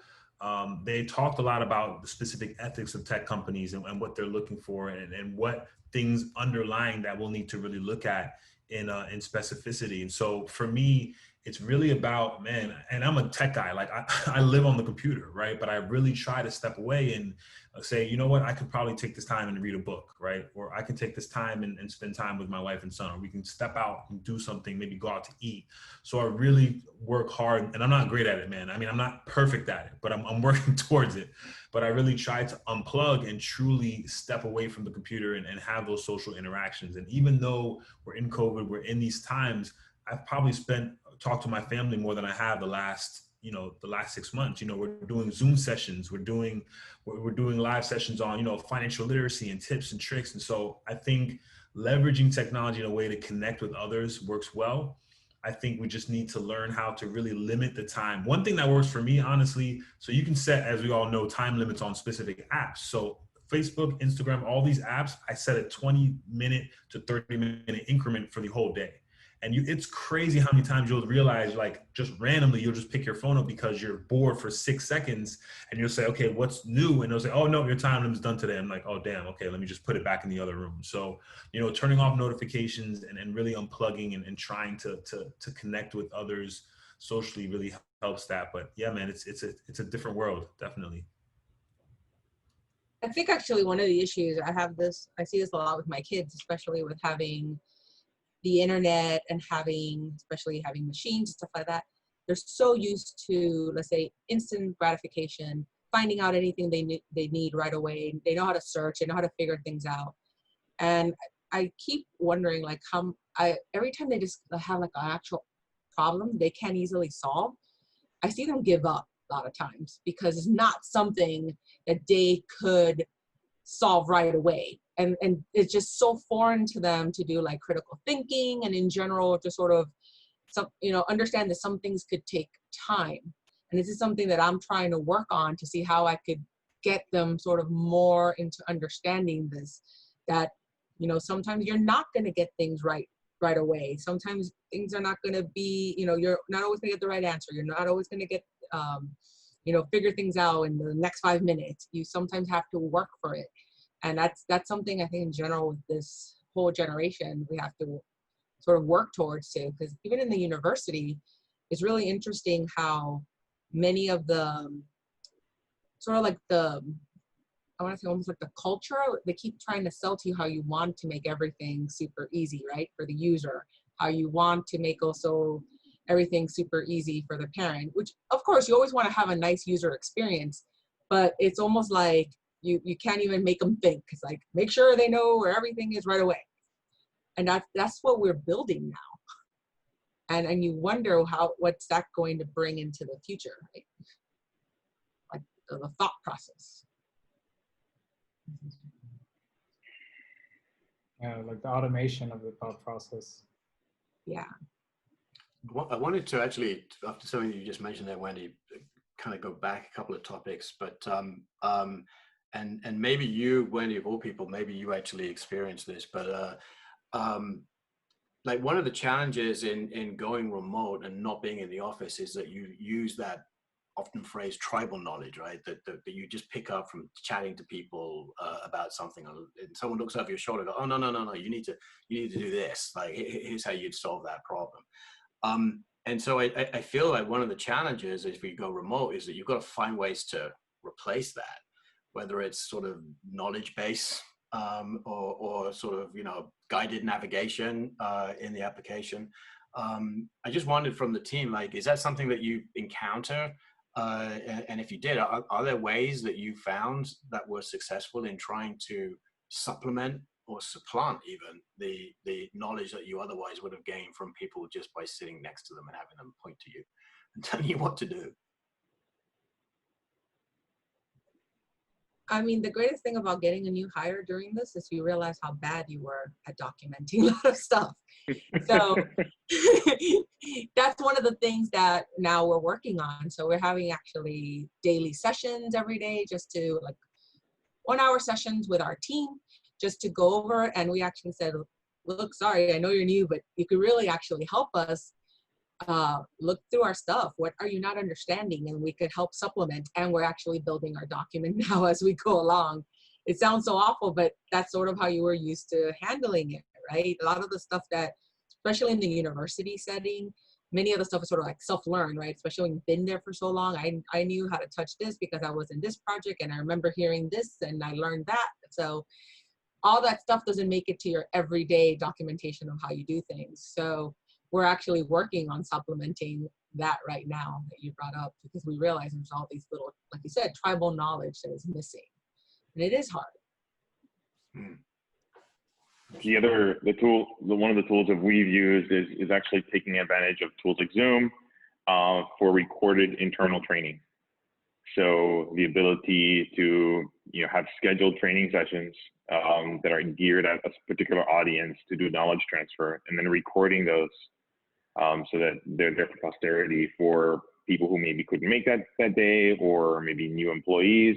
they talked a lot about the specific ethics of tech companies and what they're looking for and what things underlying that we'll need to really look at in specificity. And so for me, it's really about, man, and I'm a tech guy, like I live on the computer, right? But I really try to step away and say, you know what, I could probably take this time and read a book, right? Or I can take this time and spend time with my wife and son, or we can step out and do something, maybe go out to eat. So I really work hard, and I'm not great at it, man. I mean, I'm not perfect at it, but I'm working towards it. But I really try to unplug and truly step away from the computer and have those social interactions. And even though we're in COVID, we're in these times, I've probably talked to my family more than I have the last 6 months. We're doing Zoom sessions, we're doing live sessions on, financial literacy and tips and tricks. And so I think leveraging technology in a way to connect with others works well. I think we just need to learn how to really limit the time. One thing that works for me, honestly, so you can set, as we all know, time limits on specific apps. So Facebook, Instagram, all these apps, I set a 20-minute to 30-minute increment for the whole day. And it's crazy how many times you'll realize, like, just randomly, you'll just pick your phone up because you're bored for 6 seconds and you'll say, okay, what's new? And they'll say, oh no, your time limit's done today. I'm like, oh damn, okay, let me just put it back in the other room. So, turning off notifications and really unplugging and trying to connect with others socially really helps that. But yeah, man, it's a different world, definitely. I think actually one of the issues I see this a lot with my kids, especially with having the internet and especially having machines and stuff like that. They're so used to, let's say, instant gratification, finding out anything they need right away. They know how to search, they know how to figure things out. And I keep wondering, like, every time they just have like an actual problem they can't easily solve, I see them give up a lot of times because it's not something that they could solve right away. And it's just so foreign to them to do like critical thinking and in general to sort of understand that some things could take time. And this is something that I'm trying to work on to see how I could get them sort of more into understanding this, that, you know, sometimes you're not going to get things right away. Sometimes things are not going to be, you know, you're not always going to get the right answer. You're not always going to get, you know, figure things out in the next 5 minutes. You sometimes have to work for it. And that's something I think in general with this whole generation, we have to sort of work towards too, because even in the university, it's really interesting how many of the sort of like the, I want to say almost like the culture, they keep trying to sell to you how you want to make everything super easy, right? For the user, how you want to make also everything super easy for the parent, which of course you always want to have a nice user experience, but it's almost like you can't even make them think. It's like, make sure they know where everything is right away. And that's what we're building now. And you wonder what's that going to bring into the future, right? Like the thought process. Yeah, like the automation of the thought process. Yeah. I wanted to actually, after something you just mentioned there, Wendy, kind of go back a couple of topics, but and maybe you, Wendy, of all people, maybe you actually experienced this, but like one of the challenges in going remote and not being in the office is that you use that often phrased tribal knowledge, right? That you just pick up from chatting to people about something, and someone looks over your shoulder, and go, oh no, you need to do this. Like here's how you'd solve that problem. And so I feel like one of the challenges as we go remote is that you've got to find ways to replace that, whether it's sort of knowledge base or sort of, you know, guided navigation in the application. I just wondered from the team, like, is that something that you encounter? And if you did, are there ways that you found that were successful in trying to supplement or supplant even the knowledge that you otherwise would have gained from people just by sitting next to them and having them point to you and telling you what to do? I mean, the greatest thing about getting a new hire during this is you realize how bad you were at documenting a lot of stuff. So that's one of the things that now we're working on. So we're having actually daily sessions every day, just to like 1 hour sessions with our team, just to go over. And we actually said, look, sorry, I know you're new, but you could really actually help us look through our stuff. What are you not understanding? And we could help supplement. And we're actually building our document now as we go along. It sounds so awful, but that's sort of how you were used to handling it, right? A lot of the stuff that, especially in the university setting, many of the stuff is sort of like self-learned, right? Especially when you've been there for so long. I knew how to touch this because I was in this project and I remember hearing this and I learned that. So all that stuff doesn't make it to your everyday documentation of how you do things. So we're actually working on supplementing that right now that you brought up, because we realize there's all these little, like you said, tribal knowledge that is missing. And it is hard. One of the tools that we've used is actually taking advantage of tools like Zoom for recorded internal training. So the ability to, you know, have scheduled training sessions that are geared at a particular audience to do knowledge transfer, and then recording those so that they're there for posterity for people who maybe couldn't make that day, or maybe new employees.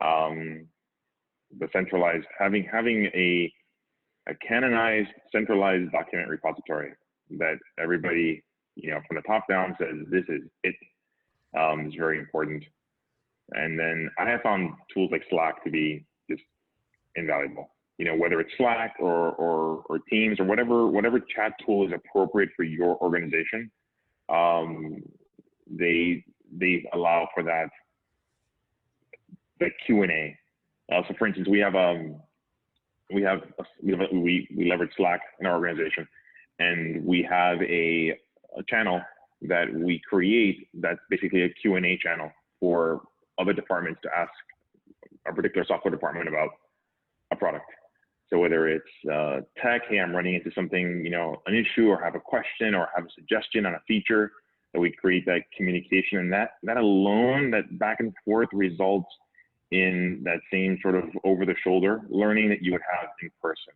The centralized, having a canonized, centralized document repository that everybody, you know, from the top down says this is it, is very important. And then I have found tools like Slack to be just invaluable. You know, whether it's Slack or Teams or whatever chat tool is appropriate for your organization, they allow for that Q&A. So, for instance, we leverage Slack in our organization, and we have a channel that we create that's basically a Q&A channel for other departments to ask a particular software department about a product. So whether it's tech, hey, I'm running into something, you know, an issue, or have a question, or have a suggestion on a feature, that we create that communication, and that alone, that back and forth, results in that same sort of over-the-shoulder learning that you would have in person.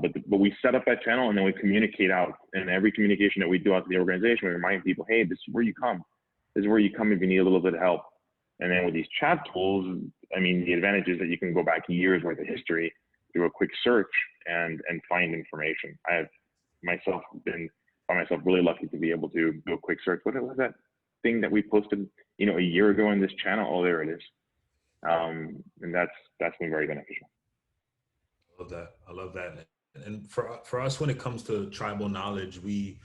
But we set up that channel, and then we communicate out. And every communication that we do out to the organization, we remind people, hey, this is where you come. This is where you come if you need a little bit of help. And then with these chat tools, I mean, the advantage is that you can go back years worth of history through a quick search and find information. I have myself found myself really lucky to be able to do a quick search. What was that thing that we posted, a year ago in this channel? Oh, there it is. And that's been very beneficial. I love that. And for us, when it comes to tribal knowledge, we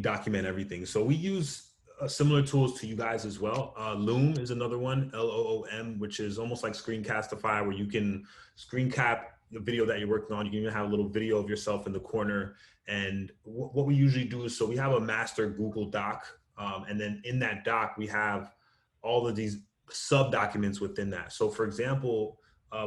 document everything. So we use similar tools to you guys as well. Loom is another one, LOOM, which is almost like Screencastify, where you can screen cap the video that you're working on. You can even have a little video of yourself in the corner. And what we usually do is, so we have a master Google Doc, and then in that doc, we have all of these sub documents within that. So for example,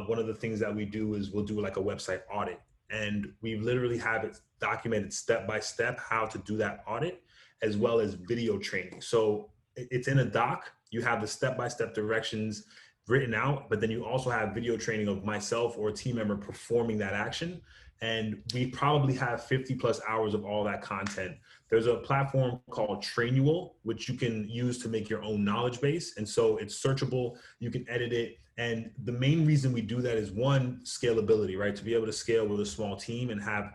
one of the things that we do is we'll do like a website audit, and we literally have it documented step by step how to do that audit, as well as video training. So it's in a doc, you have the step-by-step directions written out, but then you also have video training of myself or a team member performing that action. And we probably have 50 plus hours of all that content. There's a platform called Trainual, which you can use to make your own knowledge base. And so it's searchable, you can edit it. And the main reason we do that is, one, scalability, right? To be able to scale with a small team and have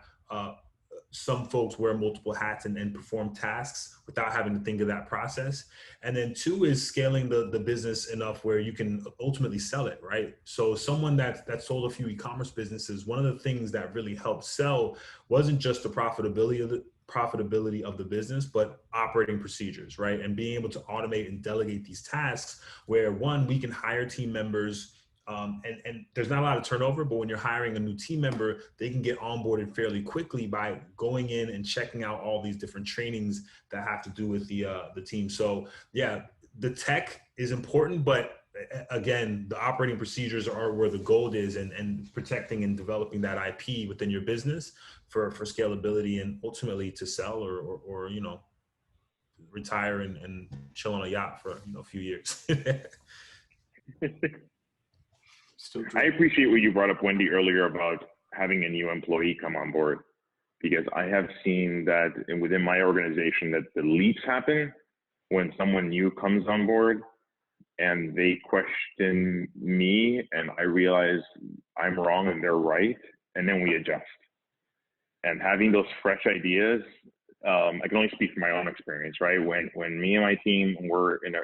some folks wear multiple hats and perform tasks without having to think of that process. And then two is scaling the business enough where you can ultimately sell it, right? So someone that sold a few e-commerce businesses, one of the things that really helped sell wasn't just the profitability of the business, but operating procedures, right? And being able to automate and delegate these tasks where, one, we can hire team members. And there's not a lot of turnover, but when you're hiring a new team member, they can get onboarded fairly quickly by going in and checking out all these different trainings that have to do with the team. So yeah, the tech is important, but again, the operating procedures are where the gold is, and protecting and developing that IP within your business for scalability and ultimately to sell or retire and chill on a yacht for a few years. I appreciate what you brought up, Wendy, earlier about having a new employee come on board, because I have seen that within my organization that the leaps happen when someone new comes on board and they question me and I realize I'm wrong and they're right, and then we adjust. And having those fresh ideas, I can only speak from my own experience, right? When me and my team we're in a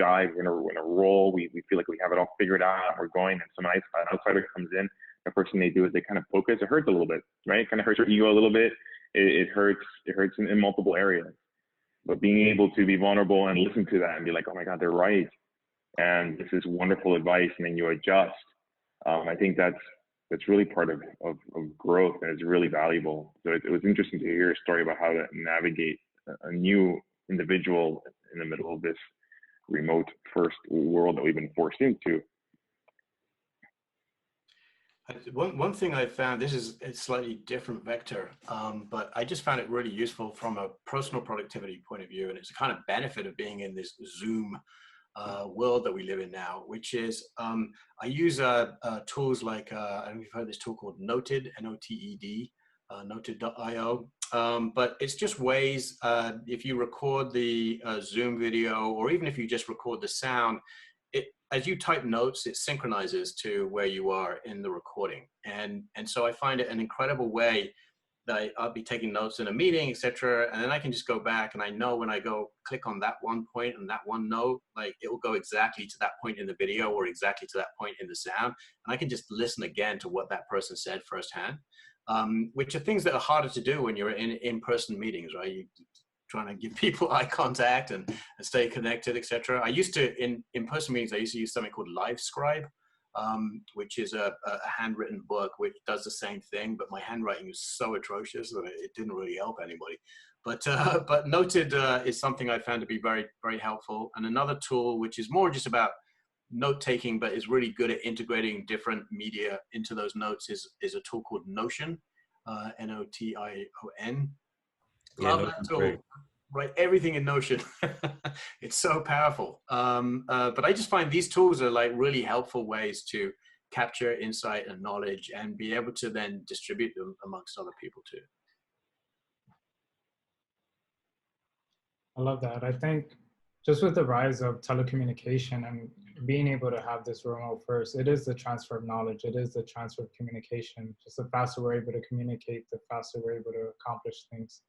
jive, in a role, we feel like we have it all figured out, we're going, and some outsider comes in. The first thing they do is they kind of poke us. It hurts a little bit, right? It kind of hurts your ego a little bit. It hurts in multiple areas. But being able to be vulnerable and listen to that and be like, oh my God, they're right, and this is wonderful advice, and then you adjust. I think that's really part of growth, and it's really valuable. So it was interesting to hear your story about how to navigate a new individual in the middle of this remote first world that we've been forced into. One thing I found, this is a slightly different vector, but I just found it really useful from a personal productivity point of view, and it's a kind of benefit of being in this Zoom world that we live in now, which is I use tools like, I don't know if you've heard this tool called Noted, Noted, Noted.io. But it's just ways, if you record the Zoom video, or even if you just record the sound, as you type notes, it synchronizes to where you are in the recording. And so I find it an incredible way that I'll be taking notes in a meeting, etc. And then I can just go back, and I know when I go click on that one point and that one note, like it will go exactly to that point in the video or exactly to that point in the sound. And I can just listen again to what that person said firsthand, which are things that are harder to do when you're in-person meetings, right? You're trying to give people eye contact and stay connected, etc. I used to, in-person meetings, I used to use something called LiveScribe, which is a handwritten book which does the same thing, but my handwriting is so atrocious that it didn't really help anybody. But Noted is something I found to be very, very helpful. And another tool which is more just about note taking, but is really good at integrating different media into those notes is a tool called Notion, Notion. Love that tool. Great. Write everything in Notion. It's so powerful. But I just find these tools are like really helpful ways to capture insight and knowledge and be able to then distribute them amongst other people too. I love that. I think just with the rise of telecommunication and being able to have this remote first, it is the transfer of knowledge. It is the transfer of communication. Just the faster we're able to communicate, the faster we're able to accomplish things.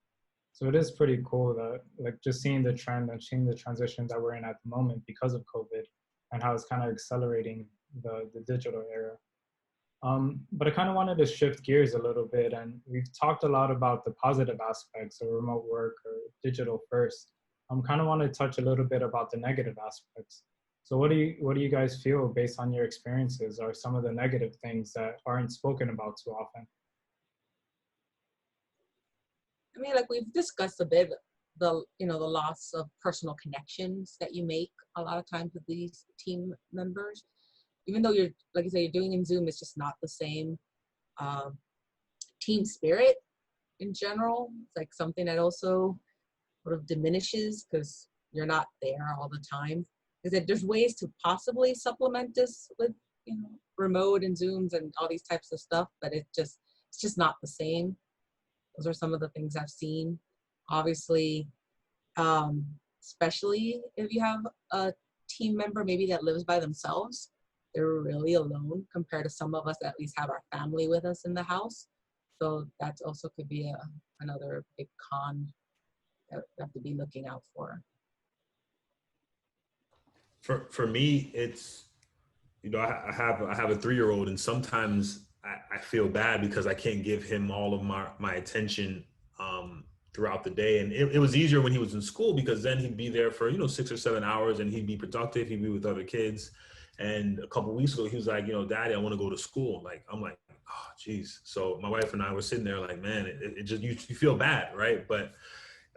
So it is pretty cool that, like, just seeing the trend and seeing the transition that we're in at the moment because of COVID and how it's kind of accelerating the digital era. But I kind of wanted to shift gears a little bit, and we've talked a lot about the positive aspects of remote work or digital first. Kind of want to touch a little bit about the negative aspects. So what do you guys feel based on your experiences are some of the negative things that aren't spoken about too often? I mean, like we've discussed a bit, the loss of personal connections that you make a lot of times with these team members. Even though you're, like you say, you're doing in Zoom, it's just not the same team spirit in general. It's like something that also sort of diminishes because you're not there all the time. Is that there's ways to possibly supplement this with, remote and Zooms and all these types of stuff, but it's just not the same. Those are some of the things I've seen. Obviously, especially if you have a team member maybe that lives by themselves, they're really alone compared to some of us that at least have our family with us in the house. So that also could be another big con that we have to be looking out for. For me, it's, I have a 3-year-old, and sometimes I feel bad because I can't give him all of my attention throughout the day. And it was easier when he was in school because then he'd be there for 6 or 7 hours and he'd be productive. He'd be with other kids. And a couple of weeks ago, he was like, Daddy, I want to go to school. Like, I'm like, oh, geez. So my wife and I were sitting there like, man, it just, you feel bad, right? But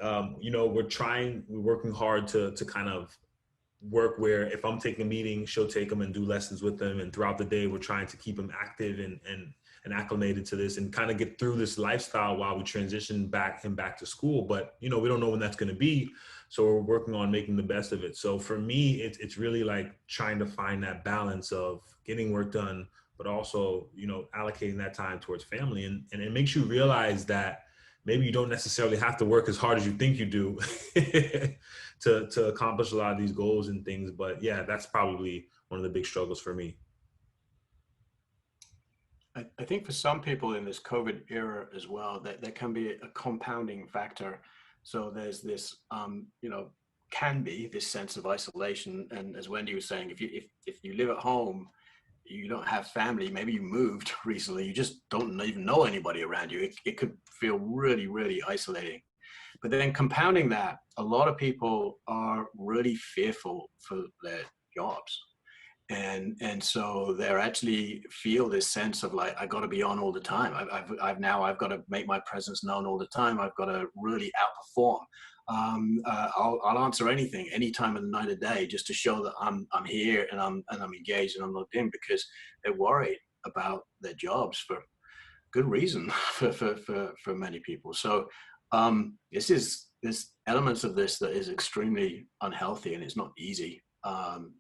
we're working hard to kind of work where if I'm taking a meeting, she'll take them and do lessons with them. And throughout the day, we're trying to keep him active and acclimated to this and kind of get through this lifestyle while we transition him back to school. But, we don't know when that's going to be. So we're working on making the best of it. So for me, it's really like trying to find that balance of getting work done, but also, allocating that time towards family. And it makes you realize that maybe you don't necessarily have to work as hard as you think you do to accomplish a lot of these goals and things. But yeah, that's probably one of the big struggles for me. I think for some people in this COVID era as well, that there can be a compounding factor. So there's this, can be this sense of isolation. And as Wendy was saying, if you live at home, you don't have family, maybe you moved recently, you just don't even know anybody around you. It could feel really, really isolating. But then compounding that, a lot of people are really fearful for their jobs. And so they're actually feel this sense of like, I got to be on all the time. I've got to make my presence known all the time. I've got to really outperform. I'll answer anything, any time of the night or day, just to show that I'm here and I'm engaged and I'm logged in, because they're worried about their jobs for good reason for many people. So there's elements of this that is extremely unhealthy, and it's not easy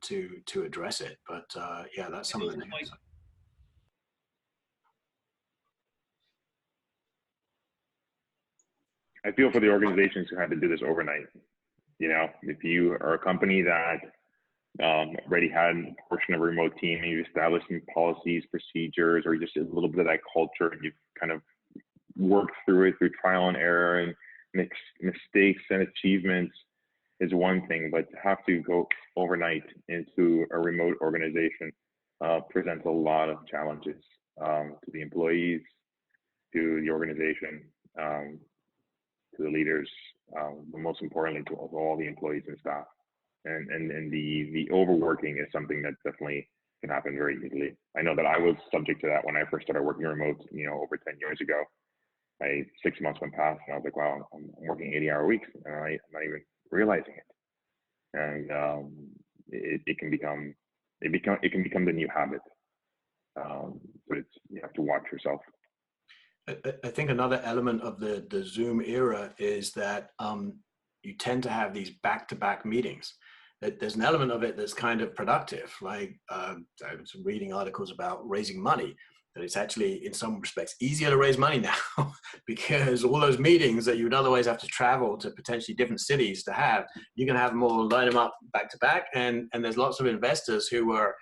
to address it. But yeah, that's some of the negatives. I feel for the organizations who had to do this overnight. If you are a company that already had a portion of a remote team and you've established some policies, procedures, or just a little bit of that culture, and you've kind of worked through it through trial and error and mistakes and achievements is one thing, but to have to go overnight into a remote organization presents a lot of challenges to the employees, to the organization, to the leaders, but most importantly to all the employees and staff. And the overworking is something that definitely can happen very easily. I know that I was subject to that when I first started working remote, over 10 years ago. 6 months went past and I was like, wow, I'm working 80-hour weeks and I'm not even realizing it. And it can become the new habit. But you have to watch yourself. I think another element of the Zoom era is that you tend to have these back-to-back meetings. There's an element of it that's kind of productive. Like I was reading articles about raising money. that it's actually, in some respects, easier to raise money now because all those meetings that you would otherwise have to travel to potentially different cities to have, you can have them all, line them up back to back. And there's lots of investors who are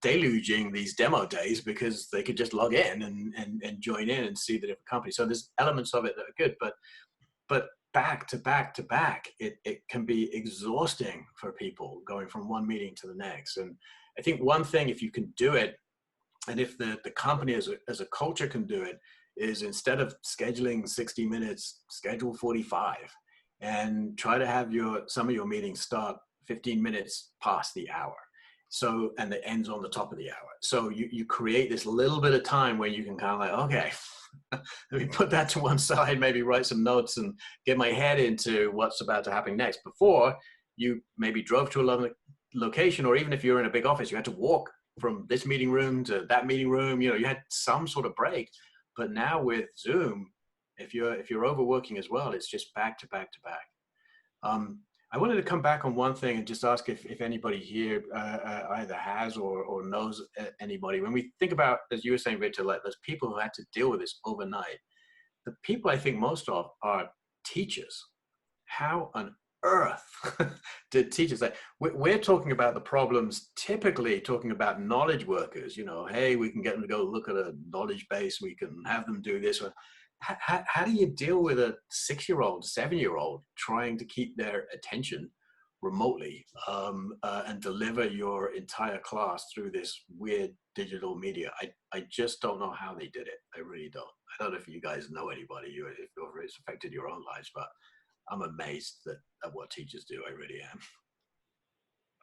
deluging these demo days because they could just log in and join in and see the different companies. So there's elements of it that are good, but back to back to back, it can be exhausting for people going from one meeting to the next. And I think one thing, if you can do it, and if the company as a culture can do it, is instead of scheduling 60 minutes, schedule 45 and try to have some of your meetings start 15 minutes past the hour. So, and it ends on the top of the hour. So you create this little bit of time where you can kind of like, okay, let me put that to one side, maybe write some notes and get my head into what's about to happen next. Before, you maybe drove to a location, or even if you're in a big office, you had to walk from this meeting room to that meeting room. You had some sort of break. But now with Zoom, if you're overworking as well, it's just back to back to back. I wanted to come back on one thing and just ask if anybody here either has or knows anybody. When we think about, as you were saying, Victor, like those people who had to deal with this overnight, the people I think most of are teachers. How on earth did teachers, like we're talking about the problems, typically talking about knowledge workers, hey, we can get them to go look at a knowledge base, we can have them do this. How do you deal with a 6-year-old, 7-year-old trying to keep their attention remotely and deliver your entire class through this weird digital media? I just don't know how they did it. I really don't. I don't know if you guys know anybody, if it's affected your own lives, but I'm amazed at what teachers do. I really am.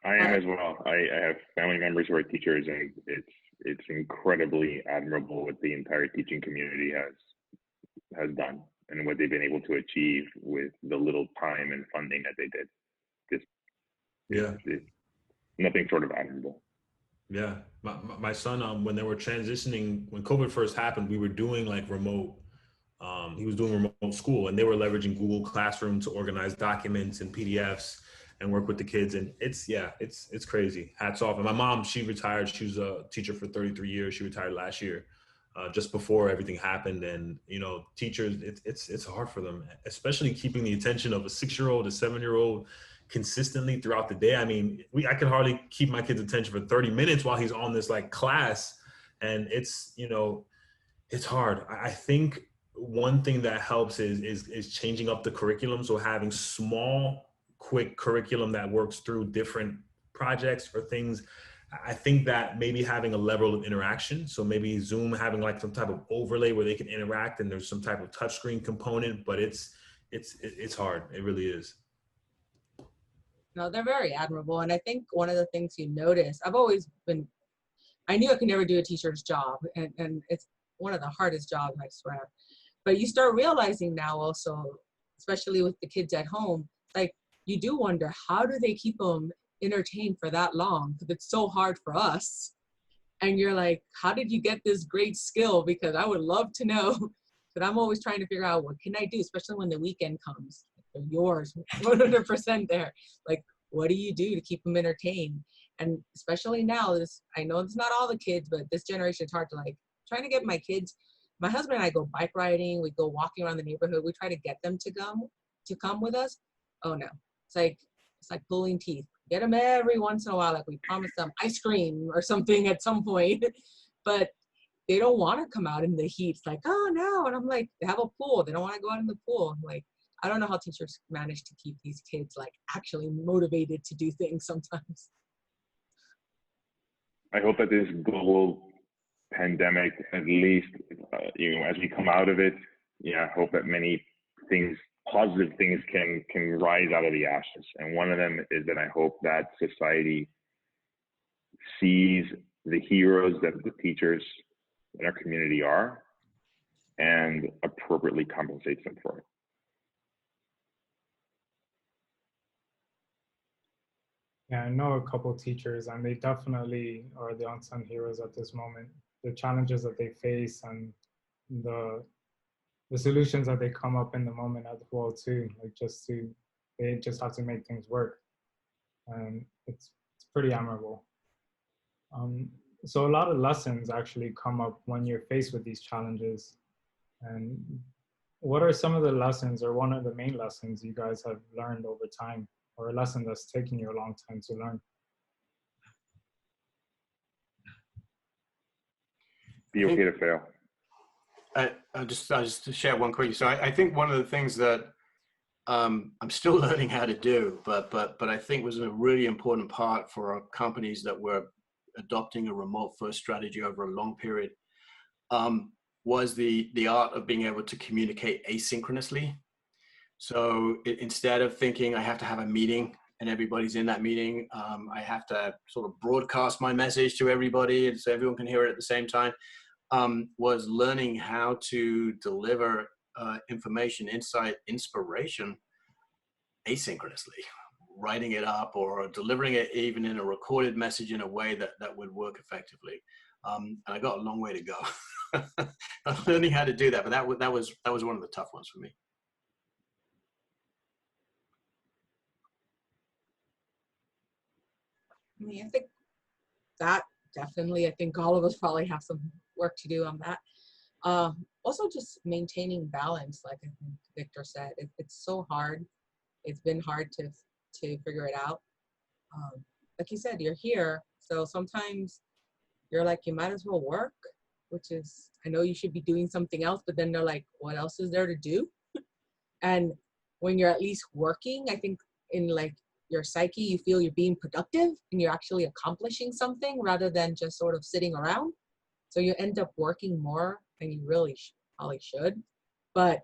I am as well. I have family members who are teachers, and it's incredibly admirable what the entire teaching community has done and what they've been able to achieve with the little time and funding that they did. It's nothing short of admirable. Yeah, my son, when they were transitioning, when COVID first happened, we were doing like remote. He was doing remote school, and they were leveraging Google Classroom to organize documents and PDFs and work with the kids. And it's crazy. Hats off. And my mom, she retired. She was a teacher for 33 years. She retired last year, just before everything happened. And, teachers, it's hard for them, especially keeping the attention of a 6-year-old, a 7-year-old consistently throughout the day. I mean, I could hardly keep my kid's attention for 30 minutes while he's on this like class. And it's hard. I think one thing that helps is changing up the curriculum. So having small, quick curriculum that works through different projects or things. I think that maybe having a level of interaction. So maybe Zoom having like some type of overlay where they can interact and there's some type of touchscreen component, but it's hard. It really is. No, they're very admirable. And I think one of the things you notice, I knew I could never do a teacher's job, and it's one of the hardest jobs, I swear. But you start realizing now also, especially with the kids at home, like you do wonder, how do they keep them entertained for that long? Because it's so hard for us. And you're like, how did you get this great skill? Because I would love to know. But I'm always trying to figure out, what can I do, especially when the weekend comes? They're yours, 100% there. Like, what do you do to keep them entertained? And especially now, I know it's not all the kids, but this generation, it's hard to like, trying to get my kids. My husband and I go bike riding. We go walking around the neighborhood. We try to get them to come with us. Oh no, it's like pulling teeth. Get them every once in a while, like we promise them ice cream or something at some point, but they don't want to come out in the heat. It's like, oh no, and I'm like, they have a pool. They don't want to go out in the pool. I'm like, I don't know how teachers manage to keep these kids like actually motivated to do things sometimes. I hope that this global pandemic, at least, as we come out of it, I hope that many things, positive things can rise out of the ashes. And one of them is that I hope that society sees the heroes that the teachers in our community are and appropriately compensates them for it. Yeah, I know a couple of teachers, and they definitely are the unsung heroes at this moment. The challenges that they face and the solutions that they come up in the moment as well too. They just have to make things work, and it's pretty admirable. So a lot of lessons actually come up when you're faced with these challenges. And what are some of the lessons, or one of the main lessons you guys have learned over time, or a lesson that's taken you a long time to learn? Be okay to fail. I'll just share one quickly. So I think one of the things that I'm still learning how to do, but I think was a really important part for our companies that were adopting a remote first strategy over a long period, was the art of being able to communicate asynchronously. So instead of thinking I have to have a meeting and everybody's in that meeting, I have to sort of broadcast my message to everybody and so everyone can hear it at the same time, was learning how to deliver information, insight, inspiration asynchronously, writing it up or delivering it even in a recorded message in a way that would work effectively. And I got a long way to go. I'm learning how to do that, but that was one of the tough ones for me. I mean, I think that definitely, I think all of us probably have some work to do on that. Also just maintaining balance, like I think Victor said, it's so hard. It's been hard to figure it out. Like you said, you're here, so sometimes you're like, you might as well work, which is, I know you should be doing something else, but then they're like, what else is there to do? And when you're at least working, I think in like your psyche, you feel you're being productive and you're actually accomplishing something rather than just sort of sitting around. So you end up working more than you really probably should, but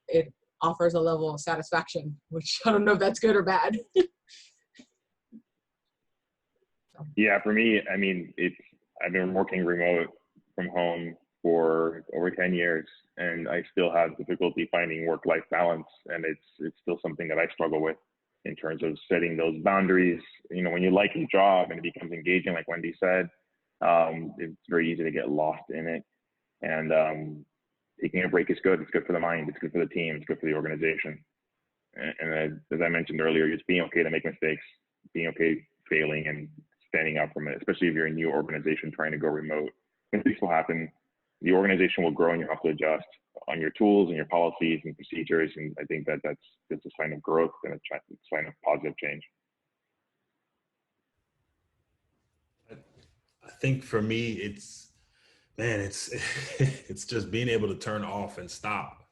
it offers a level of satisfaction, which I don't know if that's good or bad. Yeah, for me, I mean, I've been working remote from home for over 10 years, and I still have difficulty finding work-life balance, and it's still something that I struggle with in terms of setting those boundaries. You know, when you like your job and it becomes engaging, like Wendy said, it's very easy to get lost in it. And taking a break is good. It's good for the mind. It's good for the team. It's good for the organization. And as I mentioned earlier, just being okay to make mistakes, being okay failing and standing up from it, especially if you're a new organization trying to go remote. Mistakes will happen. The organization will grow and you have to adjust on your tools and your policies and procedures. And I think that's a sign of growth and a sign of positive change. I think for me, it's it's just being able to turn off and stop.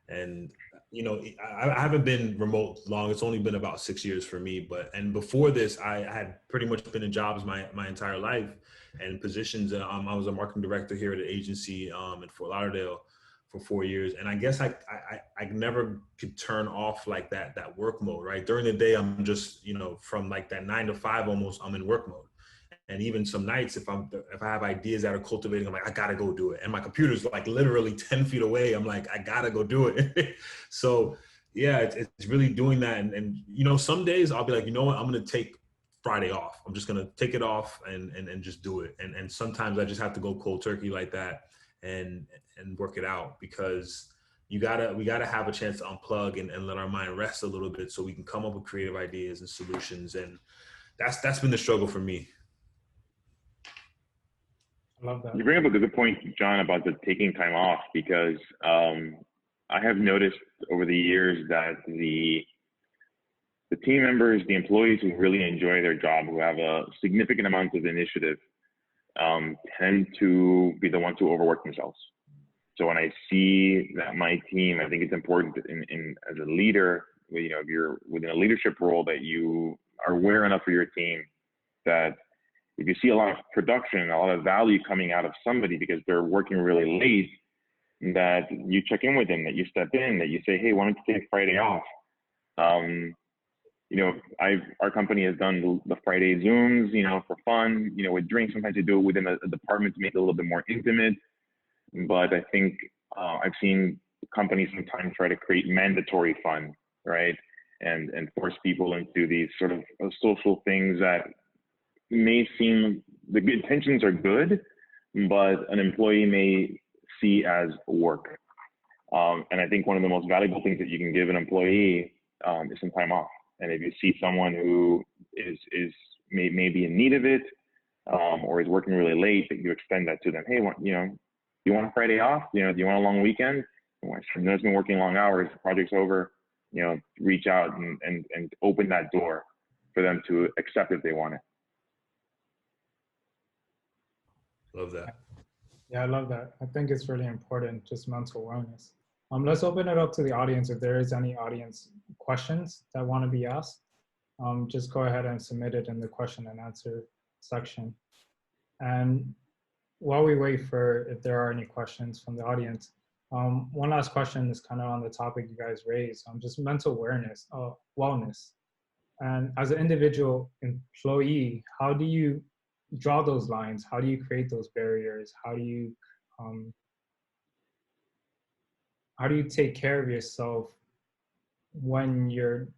And you know, I haven't been remote long. It's only been about 6 years for me. And before this, I had pretty much been in jobs my entire life and positions. I was a marketing director here at an agency in Fort Lauderdale for 4 years. And I guess I never could turn off like that work mode, right? During the day, I'm just, you know, from like that 9 to 5 almost, I'm in work mode. And even some nights, if I have ideas that are cultivating, I'm like, I gotta go do it. And my computer's like literally 10 feet away. I'm like, I gotta go do it. So yeah, it's really doing that. And you know, some days I'll be like, you know what, I'm gonna take Friday off. I'm just gonna take it off and just do it. And sometimes I just have to go cold turkey like that and work it out, because we gotta have a chance to unplug and let our mind rest a little bit so we can come up with creative ideas and solutions. And that's been the struggle for me. I love that. You bring up a good point, John, about the taking time off, because I have noticed over the years that the team members, the employees who really enjoy their job, who have a significant amount of initiative, tend to be the ones who overwork themselves. So when I see that my team, I think it's important in as a leader, you know, if you're within a leadership role, that you are aware enough for your team that if you see a lot of production, a lot of value coming out of somebody because they're working really late, that you check in with them, that you step in, that you say, hey, why don't you take Friday off? You know, our company has done the Friday Zooms, you know, for fun, you know, with drinks. Sometimes they do it within a department to make it a little bit more intimate. But I think I've seen companies sometimes try to create mandatory fun, right? And force people into these sort of social things that may seem, the good intentions are good, but an employee may see as work. And I think one of the most valuable things that you can give an employee is some time off. And if you see someone who may be in need of it, or is working really late, that you extend that to them. Hey, you want a Friday off? Do you want a long weekend? It's been working long hours, the project's over, reach out and open that door for them to accept if they want it. Love that. Yeah, I love that. I think it's really important, just mental wellness. Let's open it up to the audience. If there is any audience questions that want to be asked, just go ahead and submit it in the question and answer section. And while we wait for if there are any questions from the audience, one last question is kind of on the topic you guys raised, just mental awareness, wellness. And as an individual employee, how do you draw those lines? How do you create those barriers? How do you take care of yourself when you're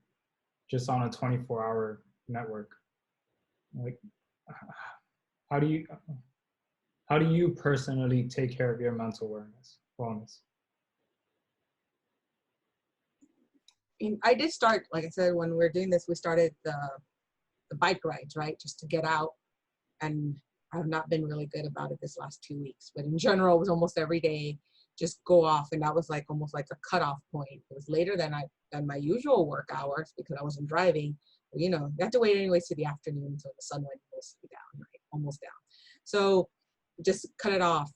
just on a 24-hour network? Like, how do you personally take care of your mental wellness? I did start, like I said, when we were doing this, we started the bike rides, right? Just to get out. And I've not been really good about it this last 2 weeks. But in general, it was almost every day, just go off. And that was like almost like a cutoff point. It was later than my usual work hours because I wasn't driving. But, you have to wait anyways to the afternoon until the sun went mostly down, right? Almost down. So just cut it off.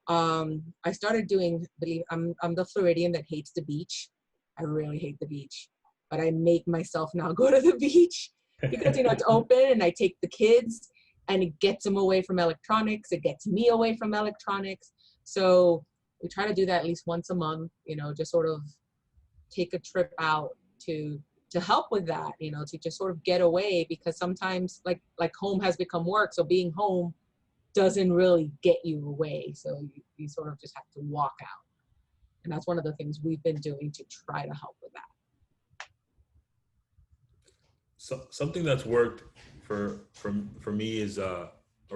I started doing, I'm the Floridian that hates the beach. I really hate the beach, but I make myself now go to the beach because, it's open and I take the kids and it gets them away from electronics. It gets me away from electronics. So we try to do that at least once a month, just sort of take a trip out to help with that, to just sort of get away, because sometimes like home has become work. So being home doesn't really get you away. So you sort of just have to walk out. And that's one of the things we've been doing to try to help with that. So something that's worked for me is or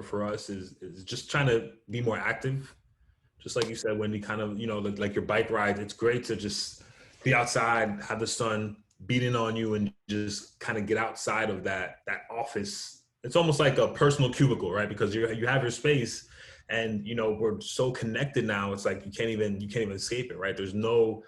for us is just trying to be more active. Just like you said, Wendy, kind of, like your bike ride, it's great to just be outside, have the sun beating on you and just kind of get outside of that office. It's almost like a personal cubicle, right? Because you have your space. And, we're so connected now. It's like you can't even escape it, right? There's no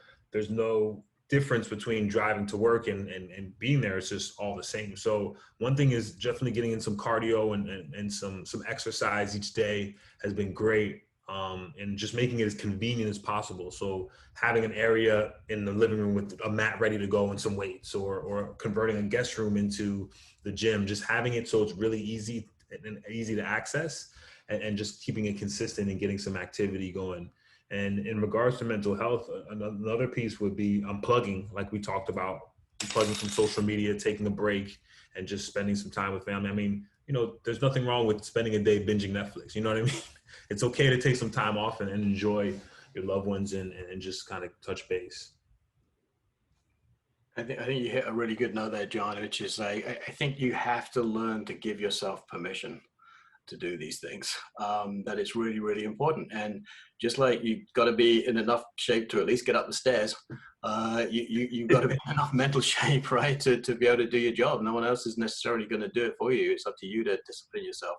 difference between driving to work and being there. It's just all the same. So one thing is definitely getting in some cardio and some exercise each day has been great. And just making it as convenient as possible. So having an area in the living room with a mat ready to go and some weights, or converting a guest room into the gym, just having it so it's really easy to access. And just keeping it consistent and getting some activity going. And in regards to mental health, another piece would be unplugging, like we talked about, unplugging from social media, taking a break, and just spending some time with family. I mean, there's nothing wrong with spending a day binging Netflix. You know what I mean? It's okay to take some time off and enjoy your loved ones and just kind of touch base. I think you hit a really good note there, John, which is I think you have to learn to give yourself permission to do these things. That it's really, really important. And just like you've got to be in enough shape to at least get up the stairs, you've got to be in enough mental shape, right, to be able to do your job. No one else is necessarily going to do it for you. It's up to you to discipline yourself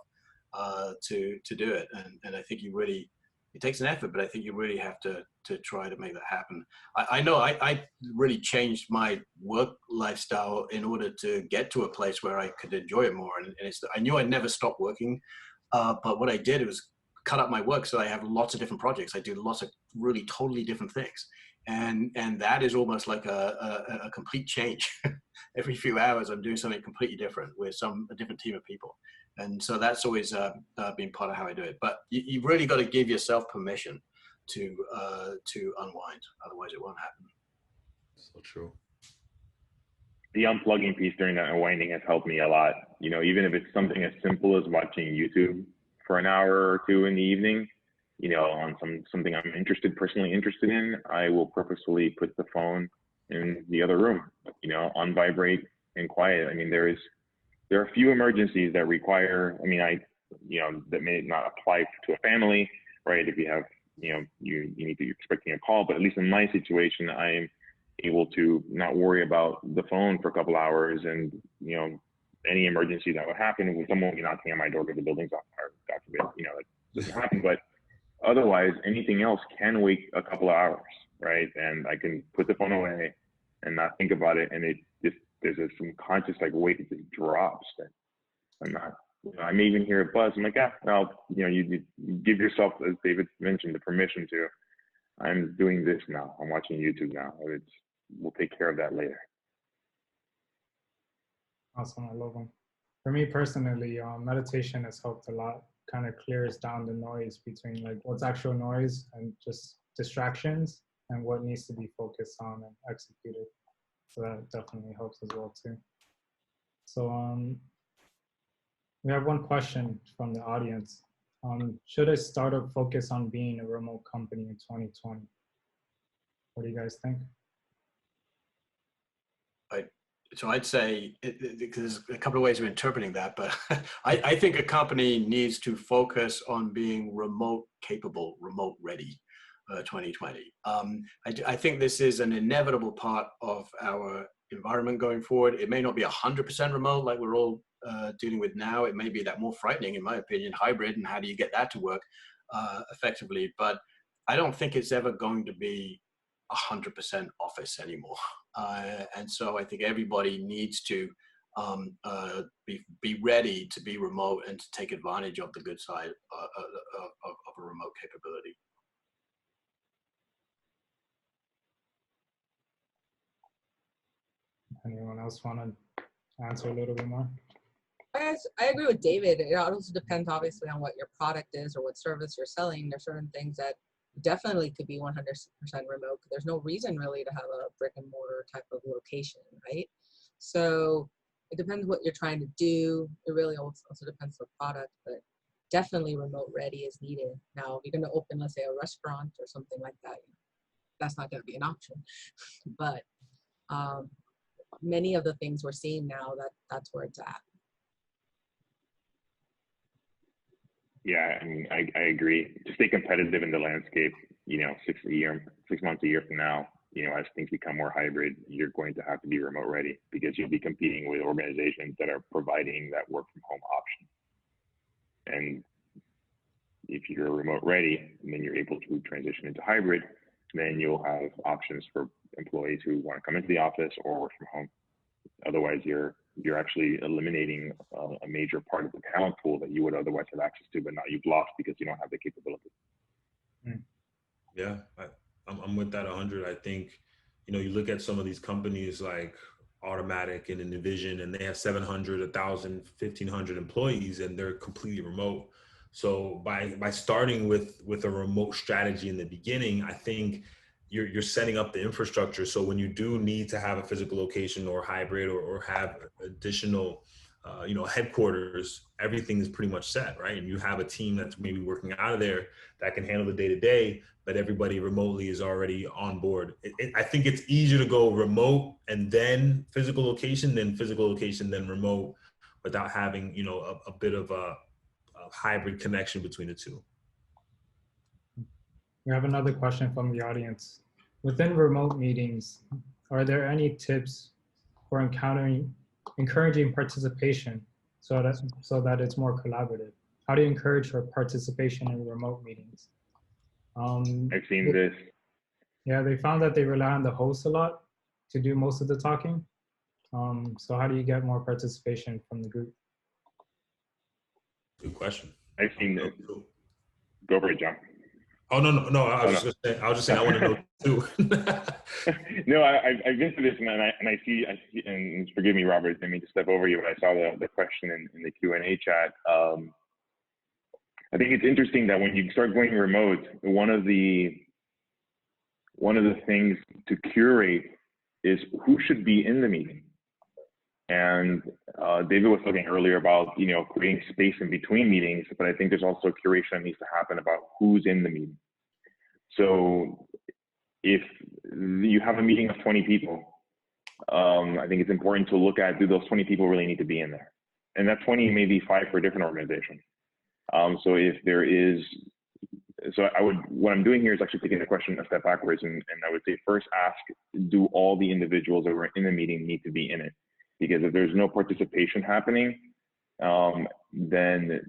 to do it. And I think it takes an effort, but I think you really have to try to make that happen. I know I really changed my work lifestyle in order to get to a place where I could enjoy it more. And I knew I'd never stop working, but what I did was cut up my work so I have lots of different projects. I do lots of really totally different things. And that is almost like a complete change. Every few hours, I'm doing something completely different with a different team of people. And so that's always been part of how I do it. But you've really got to give yourself permission to unwind. Otherwise, it won't happen. So true. The unplugging piece during that unwinding has helped me a lot. Even if it's something as simple as watching YouTube for an hour or two in the evening, on something I'm personally interested in, I will purposefully put the phone in the other room, on vibrate and quiet. I mean, there are a few emergencies that require, that may not apply to a family, right? If you have, you're expecting a call, but at least in my situation, I'm able to not worry about the phone for a couple hours and, any emergency that would happen, with someone knocking on my door because the building's on fire, God forbid, you know, that doesn't happen. But otherwise, anything else can wait a couple of hours, right? And I can put the phone away and not think about it, and it just, there's a subconscious like weight that just drops. That I'm not, you know, I may even hear a buzz. I'm like, yeah, well, you know, you give yourself, as David mentioned, the permission to, I'm doing this now. I'm watching YouTube now. We'll take care of that later. Awesome, I love them. For me personally, meditation has helped a lot. Kind of clears down the noise between like what's actual noise and just distractions and what needs to be focused on and executed. So that definitely helps as well too. So we have one question from the audience. Should a startup focus on being a remote company in 2020? What do you guys think? So I'd say, there's a couple of ways of interpreting that, but I think a company needs to focus on being remote capable, remote ready, 2020. I think this is an inevitable part of our environment going forward. It may not be 100% remote like we're all dealing with now. It may be that more frightening, in my opinion, hybrid, and how do you get that to work effectively? But I don't think it's ever going to be 100% office anymore. And so I think everybody needs to be ready to be remote and to take advantage of the good side of a remote capability. Anyone else want to answer a little bit more? I agree with David. It also depends obviously on what your product is or what service you're selling. There's certain things that definitely could be 100% remote. There's no reason really to have a brick and mortar type of location, right? So it depends what you're trying to do. It really also depends on the product, but definitely remote ready is needed. Now, if you're going to open, let's say, a restaurant or something like that, that's not going to be an option. But many of the things we're seeing now, that's where it's at. Yeah, I mean, I agree. To stay competitive in the landscape, you know, 6 months a year from now, you know, as things become more hybrid, you're going to have to be remote ready because you'll be competing with organizations that are providing that work from home option. And if you're remote ready and then you're able to transition into hybrid, then you'll have options for employees who want to come into the office or work from home. Otherwise, you're actually eliminating a major part of the talent pool that you would otherwise have access to, but now you've lost because you don't have the capability. Yeah, I'm with that 100. I think, you know, you look at some of these companies like Automatic and Envision, and they have 700, 1,000, 1,500 employees, and they're completely remote. So by starting with a remote strategy in the beginning, I think you're setting up the infrastructure. So when you do need to have a physical location or hybrid or have additional, you know, headquarters, everything is pretty much set, right? And you have a team that's maybe working out of there that can handle the day-to-day, but everybody remotely is already on board. I think it's easier to go remote and then physical location than remote without having, you know, a bit of a hybrid connection between the two. We have another question from the audience. Within remote meetings, are there any tips for encouraging participation so that it's more collaborative? How do you encourage for participation in remote meetings? I've seen this. Yeah, they found that they rely on the host a lot to do most of the talking. So how do you get more participation from the group? Good question. I've seen this. Go for it, John. Oh, no. I was just saying, I want to know too. No, I've been through this, and I see, and forgive me, Robert, I mean to step over you, but I saw the question in the Q&A chat. I think it's interesting that when you start going remote, one of the things to curate is who should be in the meeting. And David was talking earlier about, you know, creating space in between meetings, but I think there's also curation that needs to happen about who's in the meeting. So if you have a meeting of 20 people, I think it's important to look at, do those 20 people really need to be in there? And that 20 may be 5 for a different organization. So if there is, what I'm doing here is actually taking the question a step backwards, and I would say first ask, do all the individuals that were in the meeting need to be in it? Because if there's no participation happening, then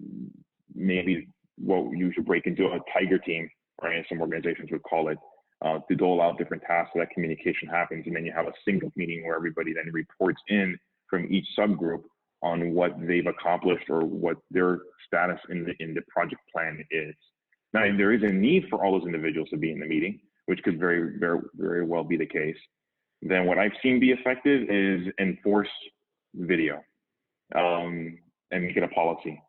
maybe you should break into a tiger team, right? Some organizations would call it, to dole out different tasks so that communication happens. And then you have a single meeting where everybody then reports in from each subgroup on what they've accomplished or what their status in the project plan is. Now, there is a need for all those individuals to be in the meeting, which could very, very, very well be the case. Then what I've seen be effective is enforce video, and make it a policy.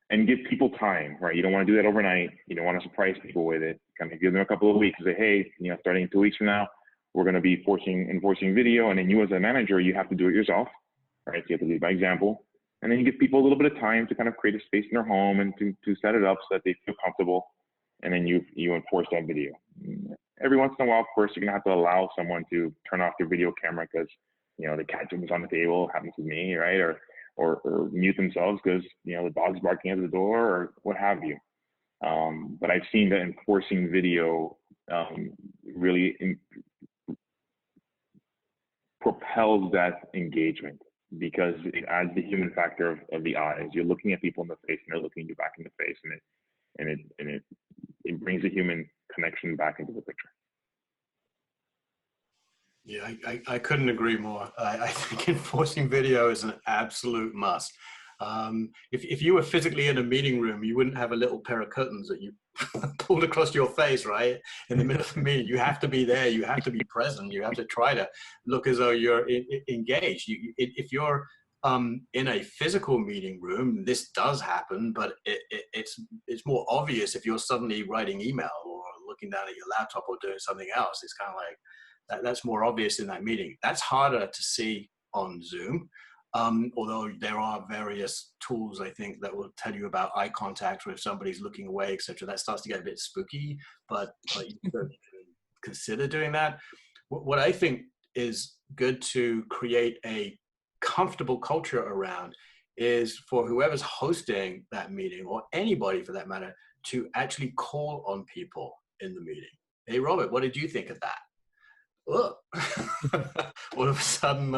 And give people time, right? You don't want to do that overnight. You don't want to surprise people with it. Kind of give them a couple of weeks and say, hey, starting in 2 weeks from now, we're going to be enforcing video. And then you as a manager, you have to do it yourself, right? So you have to lead by example. And then you give people a little bit of time to kind of create a space in their home and to set it up so that they feel comfortable. And then you enforce that video. Every once in a while, of course, you're going to have to allow someone to turn off their video camera because, the cat jumps on the table, happens with me, right? Or mute themselves because the dog's barking at the door or what have you. But I've seen that enforcing video really propels that engagement because it adds the human factor of the eyes. You're looking at people in the face and they're looking you back in the face, and it brings the human connection back into the picture. Yeah, I couldn't agree more. I think enforcing video is an absolute must. If you were physically in a meeting room, you wouldn't have a little pair of curtains that you pulled across your face, right? In the middle of the meeting, you have to be there. You have to be present. You have to try to look as though you're engaged. If you're in a physical meeting room, this does happen, but it's more obvious if you're suddenly writing email or looking down at your laptop or doing something else. It's kind of like, that's more obvious in that meeting. That's harder to see on Zoom, although there are various tools, I think, that will tell you about eye contact or if somebody's looking away, etc. That starts to get a bit spooky, but you could consider doing that. What I think is good to create a comfortable culture around is for whoever's hosting that meeting, or anybody for that matter, to actually call on people in the meeting. Hey, Robert, what did you think of that? All of a sudden,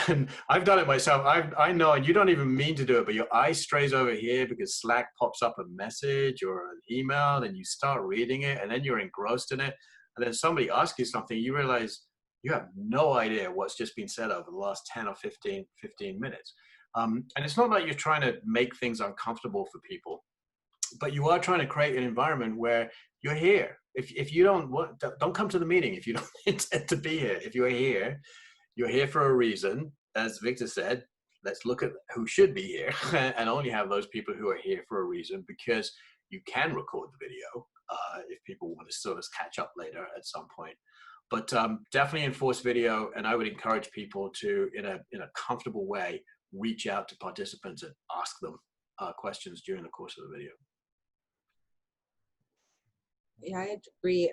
and I've done it myself. I know, and you don't even mean to do it, but your eye strays over here because Slack pops up a message or an email, and you start reading it, and then you're engrossed in it, and then somebody asks you something, you realize you have no idea what's just been said over the last 10 or 15 minutes. And it's not like you're trying to make things uncomfortable for people, but you are trying to create an environment where you're here. If you don't come to the meeting if you don't intend to be here. If you're here for a reason. As Victor said, let's look at who should be here and only have those people who are here for a reason, because you can record the video if people want to sort of catch up later at some point. But definitely enforce video, and I would encourage people to, in a comfortable way, reach out to participants and ask them questions during the course of the video. Yeah, I agree.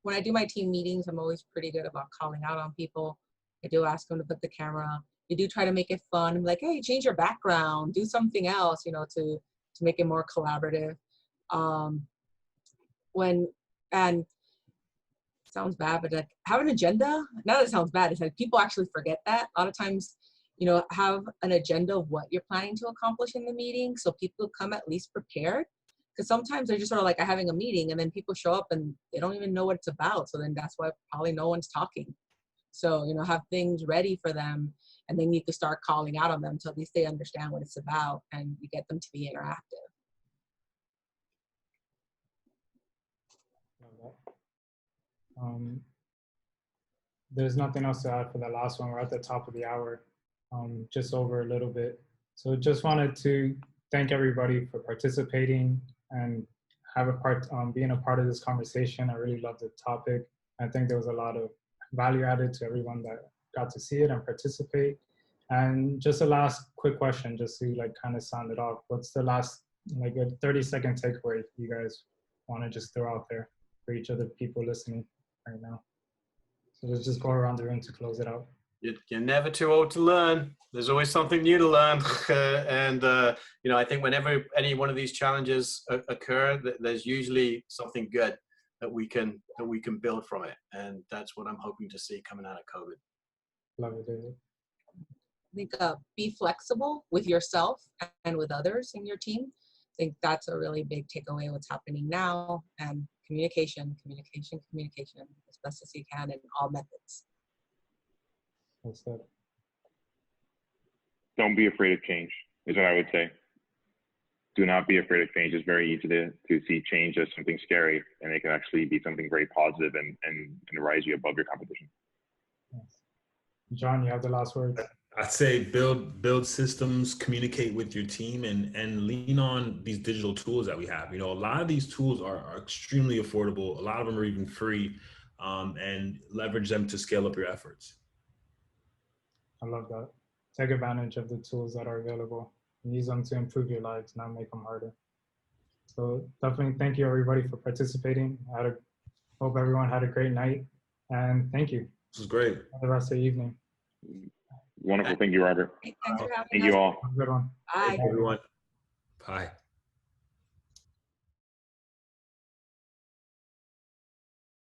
When I do my team meetings, I'm always pretty good about calling out on people. I do ask them to put the camera. You do try to make it fun. I'm like, hey, change your background, do something else, to make it more collaborative. And sounds bad, but like, have an agenda. Now that it sounds bad, it's like people actually forget that. A lot of times, have an agenda of what you're planning to accomplish in the meeting, so people come at least prepared. Because sometimes they're just sort of like having a meeting and then people show up and they don't even know what it's about. So then that's why probably no one's talking. So, have things ready for them, and then you can start calling out on them so at least they understand what it's about and you get them to be interactive. There's nothing else to add for the last one. We're at the top of the hour, just over a little bit. So just wanted to thank everybody for participating and being a part of this conversation. I really loved the topic. I think there was a lot of value added to everyone that got to see it and participate. And just a last quick question, just to kind of sound it off. What's the last a 30-second takeaway you guys want to just throw out there for each of the people listening right now? So let's just go around the room to close it out. You're never too old to learn. There's always something new to learn. And, I think whenever any one of these challenges occur, there's usually something good that we can build from it. And that's what I'm hoping to see coming out of COVID. Love it, David. think be flexible with yourself and with others in your team. I think that's a really big takeaway what's happening now, and communication as best as you can in all methods. That's it. Don't be afraid of change is what I would say. Do not be afraid of change. It's very easy to see change as something scary, and it can actually be something very positive and rise you above your competition. Yes. John, you have the last word. I'd say build systems, communicate with your team, and lean on these digital tools that we have. You know, a lot of these tools are extremely affordable. A lot of them are even free, and leverage them to scale up your efforts. I love that. Take advantage of the tools that are available. Use them to improve your lives, not make them harder. So definitely thank you everybody for participating. Hope everyone had a great night, and thank you. This was great. Have the rest of the evening. Wonderful. Thank you, Robert. Thanks for having Thank us. you all. Have a good one. Bye. Everyone. Bye.